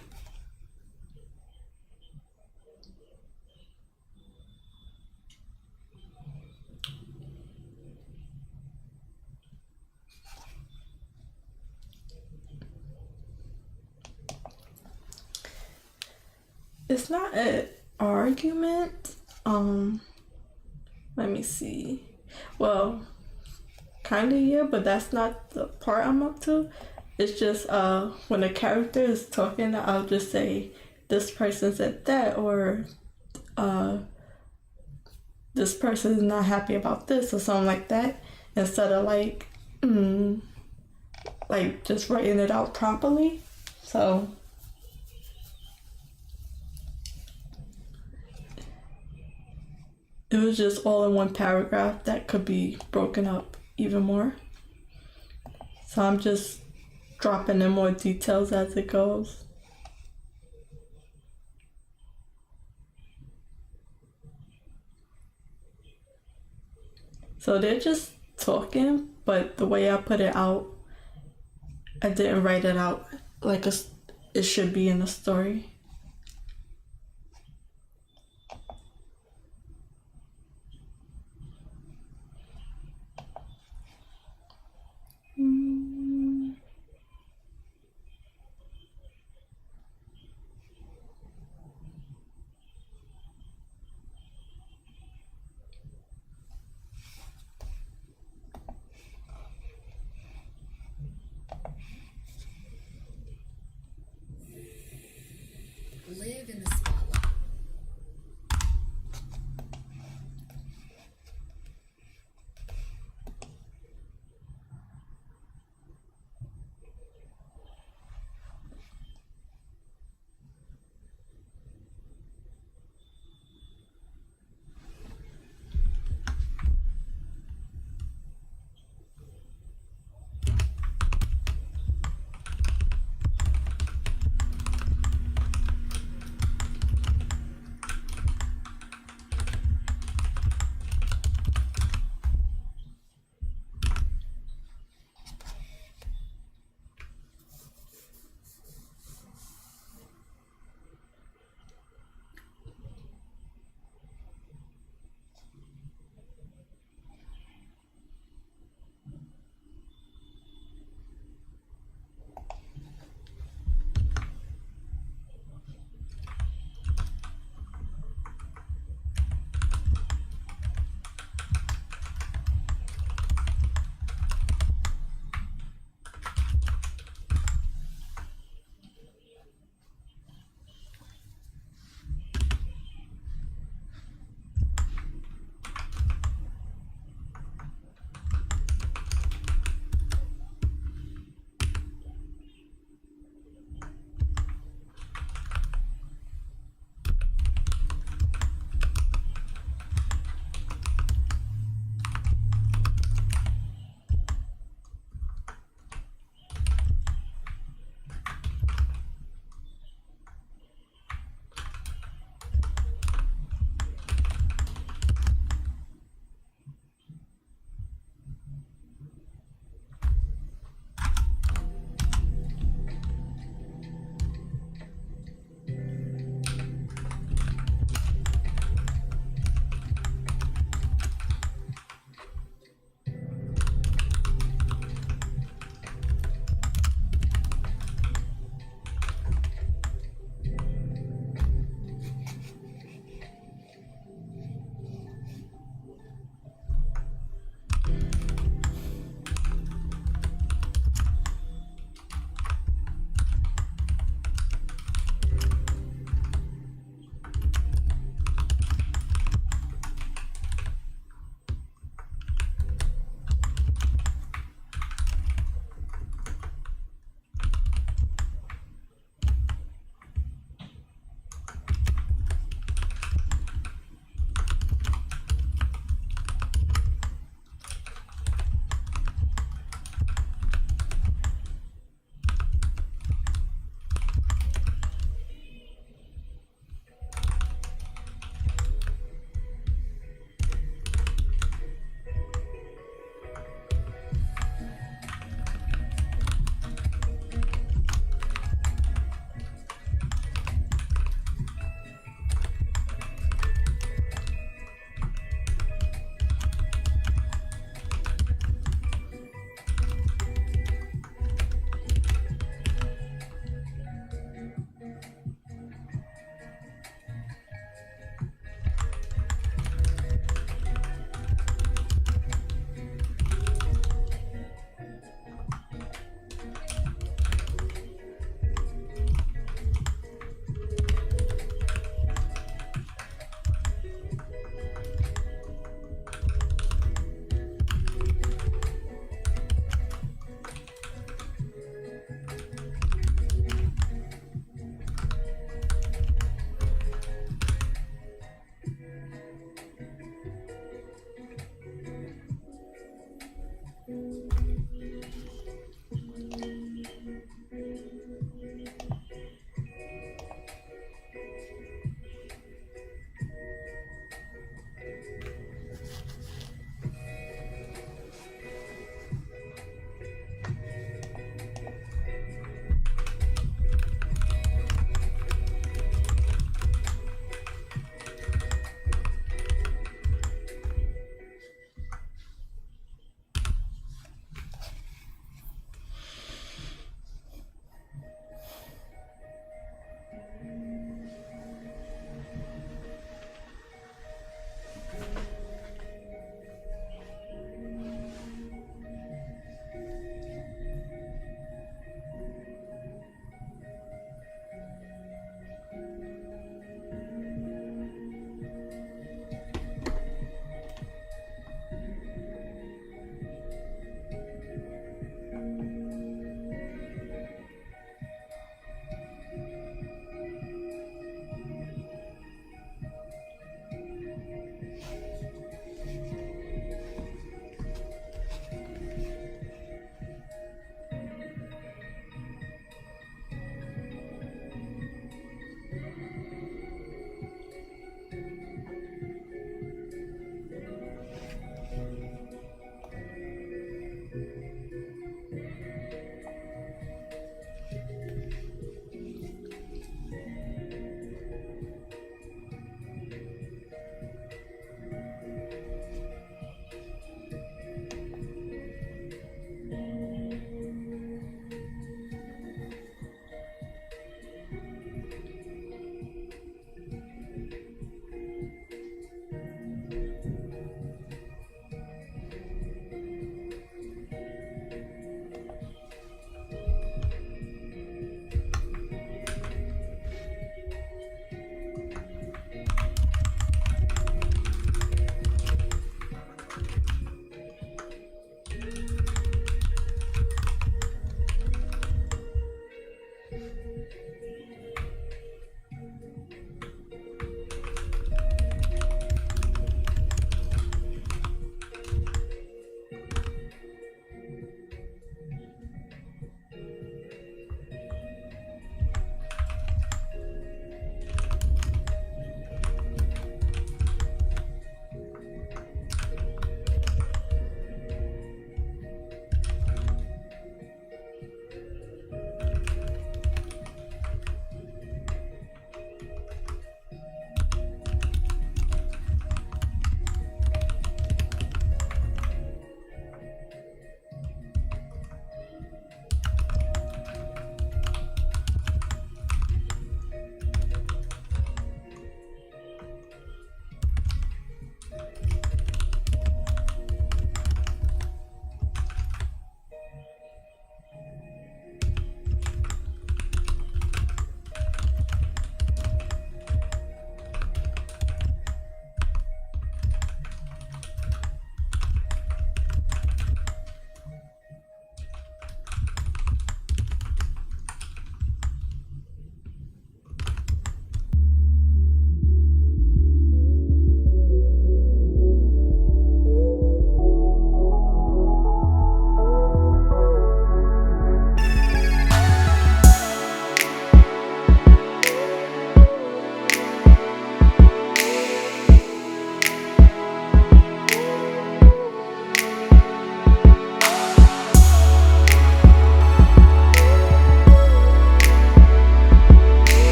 It's not an argument. Let me see. Well, kinda, yeah, but that's not the part I'm up to. It's just when a character is talking, I'll just say this person said that, or this person is not happy about this, or something like that, instead of like just writing it out properly. So it was just all in one paragraph that could be broken up even more. So I'm just dropping in more details as it goes. So they're just talking, but the way I put it out, I didn't write it out like it should be in a story.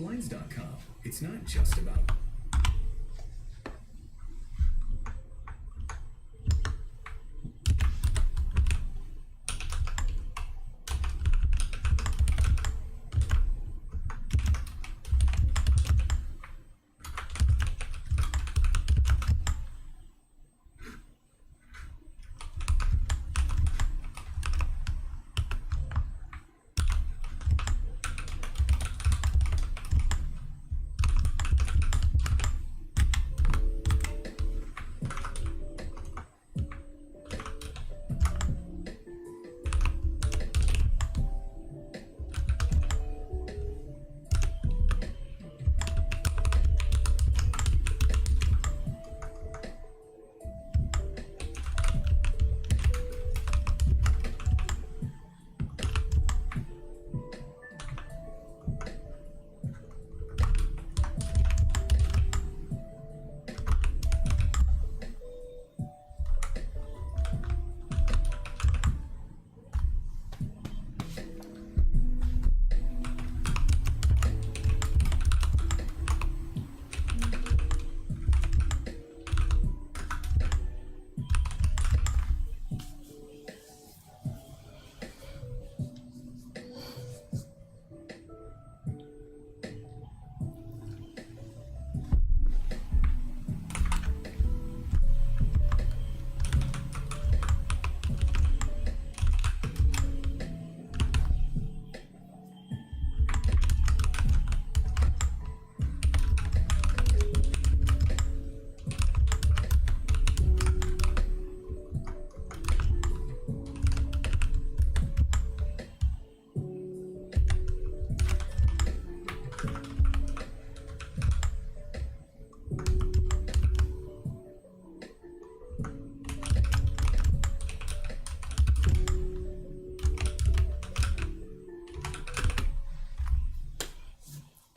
Blinds.com. It's not just about.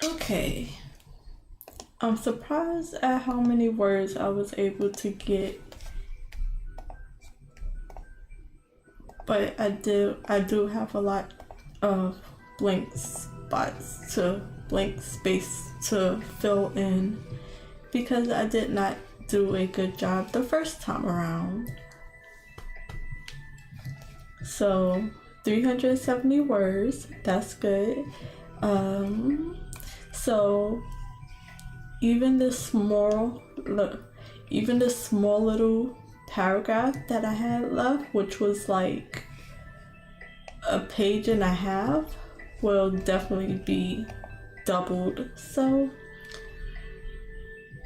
Okay. I'm surprised at how many words I was able to get. But I do have a lot of blank space to fill in because I did not do a good job the first time around. So 370 words, that's good. So even this small little paragraph that I had left, which was like a page and a half, will definitely be doubled. So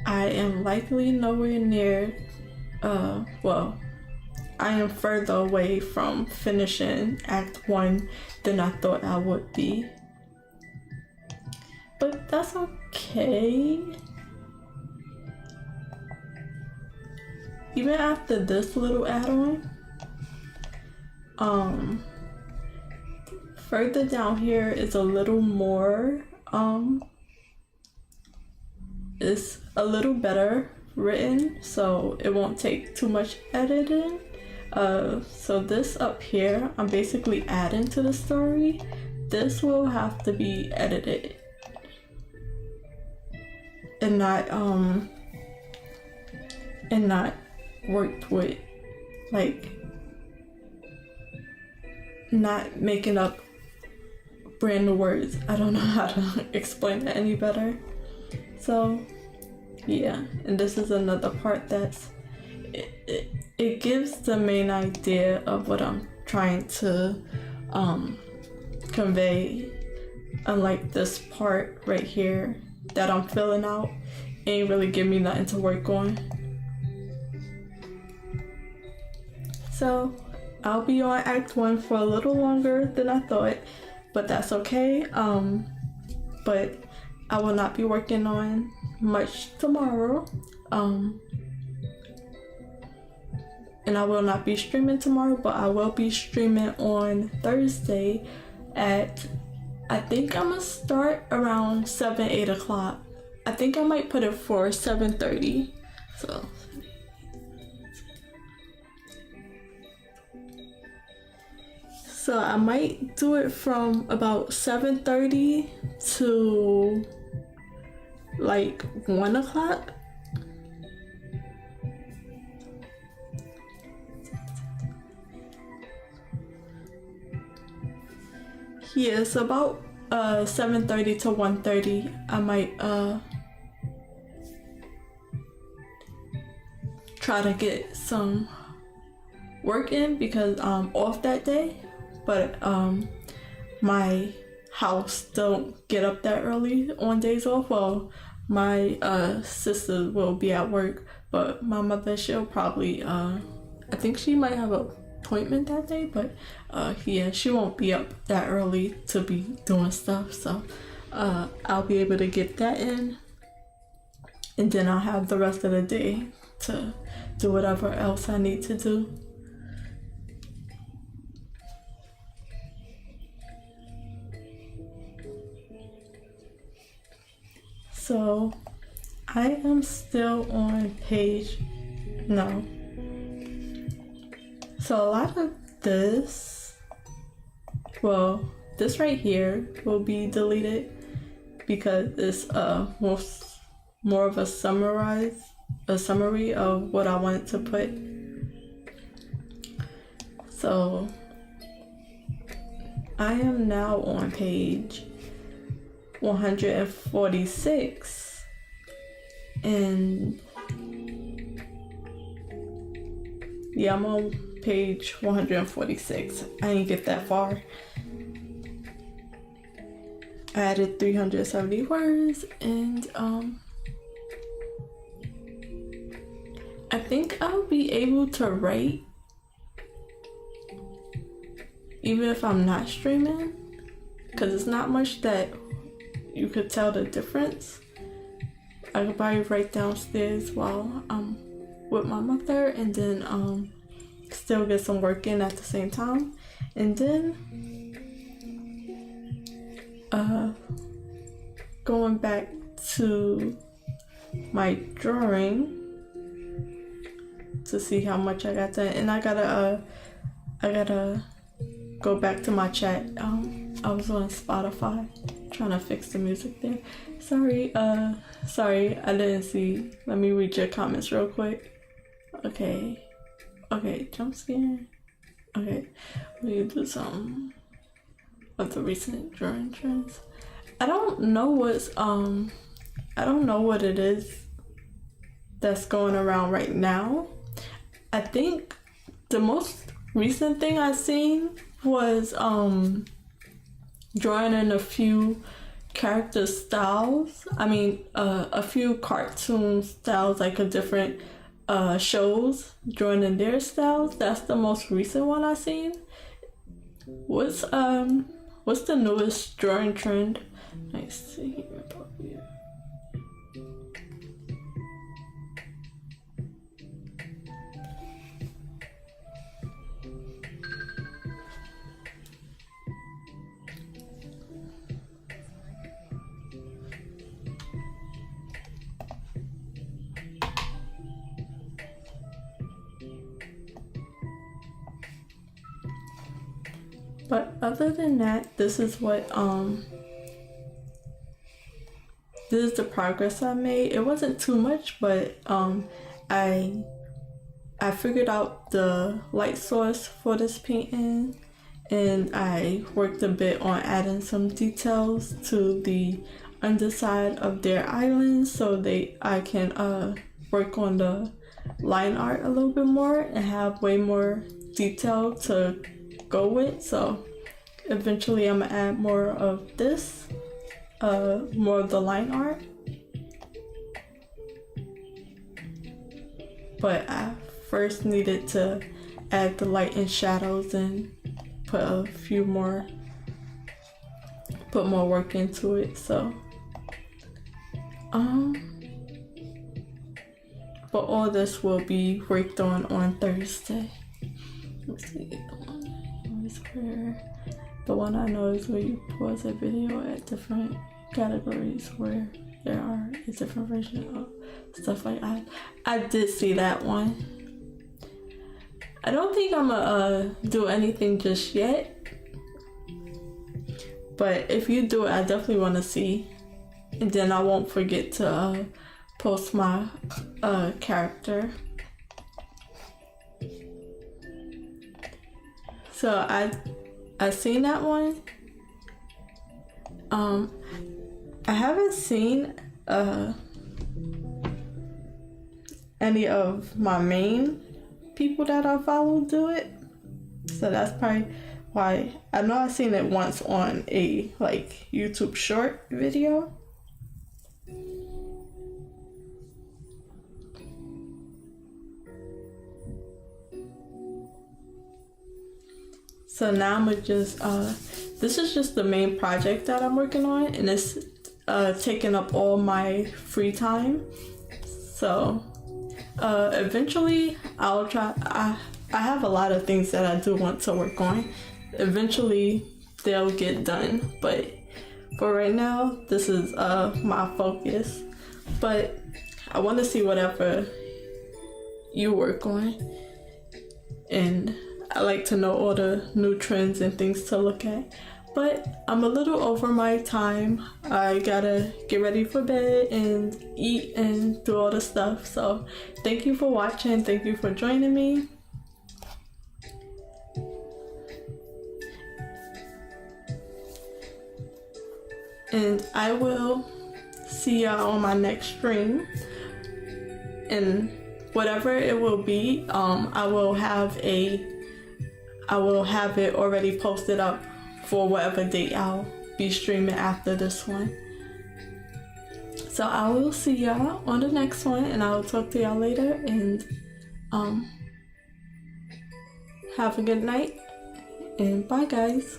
I am likely nowhere near, I am further away from finishing Act 1 than I thought I would be. But that's okay. Even after this little add-on, further down here is a little more, it's a little better written, so it won't take too much editing. So this up here, I'm basically adding to the story. This will have to be edited and not worked with, like not making up brand new words. I don't know how to explain that any better. So yeah, and this is another part that's it gives the main idea of what I'm trying to convey, unlike this part right here that I'm filling out ain't really give me nothing to work on. So I'll be on Act 1 for a little longer than I thought, but that's okay. But I will not be working on much tomorrow. And I will not be streaming tomorrow, but I will be streaming on Thursday at, I think I'm gonna start around 7-8 o'clock. I think I might put it for 7:30. So I might do it from about 7:30 to like 1 o'clock. Yeah, it's about 7:30 to 1:30. I might try to get some work in because I'm off that day, but my house don't get up that early on days off. Well, my sister will be at work, but my mother, she'll probably I think she might have an appointment that day, but yeah, she won't be up that early to be doing stuff, so I'll be able to get that in, and then I'll have the rest of the day to do whatever else I need to do. So I am still on page, no. So a lot of this, well, this right here will be deleted because it's more of a summary of what I wanted to put. So I am now on page 146, and yeah, I'm on page 146. I didn't get that far. I added 370 words, and I think I'll be able to write even if I'm not streaming, because it's not much that you could tell the difference. I could probably write downstairs while I'm with my mother, and then still get some work in at the same time, and then going back to my drawing to see how much I got done. And I gotta go back to my chat. I was on Spotify trying to fix the music there. Sorry, I didn't see. Let me read your comments real quick. Okay, jump scare. Okay, we'll do some of the recent drawing trends. I don't know what it is that's going around right now. I think the most recent thing I seen was drawing in a few character styles. I mean, a few cartoon styles, like a different shows, drawing in their styles. That's the most recent one I seen. What's the newest drawing trend? Let's see here. But other than that, this is what this is the progress I made. It wasn't too much, but I figured out the light source for this painting, and I worked a bit on adding some details to the underside of their island so I can work on the line art a little bit more and have way more detail to go with. So eventually I'm gonna add more of this, more of the line art, but I first needed to add the light and shadows and put more work into it. So but all this will be worked on Thursday. Let's see, the one I know is where you pause a video at different categories where there are a different version of stuff like that. I did see that one. I don't think I'm gonna do anything just yet, but if you do it, I definitely want to see and then I won't forget to post my character. So I seen that one. I haven't seen any of my main people that I follow do it, so that's probably why. I know I've seen it once on a like YouTube short video. So now I'm gonna just this is just the main project that I'm working on, and it's taking up all my free time. So eventually I'll try. I have a lot of things that I do want to work on. Eventually they'll get done, but for right now this is my focus. But I want to see whatever you work on, and I like to know all the new trends and things to look at. But I'm a little over my time. I gotta get ready for bed and eat and do all the stuff. So thank you for watching. Thank you for joining me. And I will see y'all on my next stream. And whatever it will be, I will have it already posted up for whatever date I'll be streaming after this one. So I will see y'all on the next one, and I will talk to y'all later, and have a good night, and bye guys.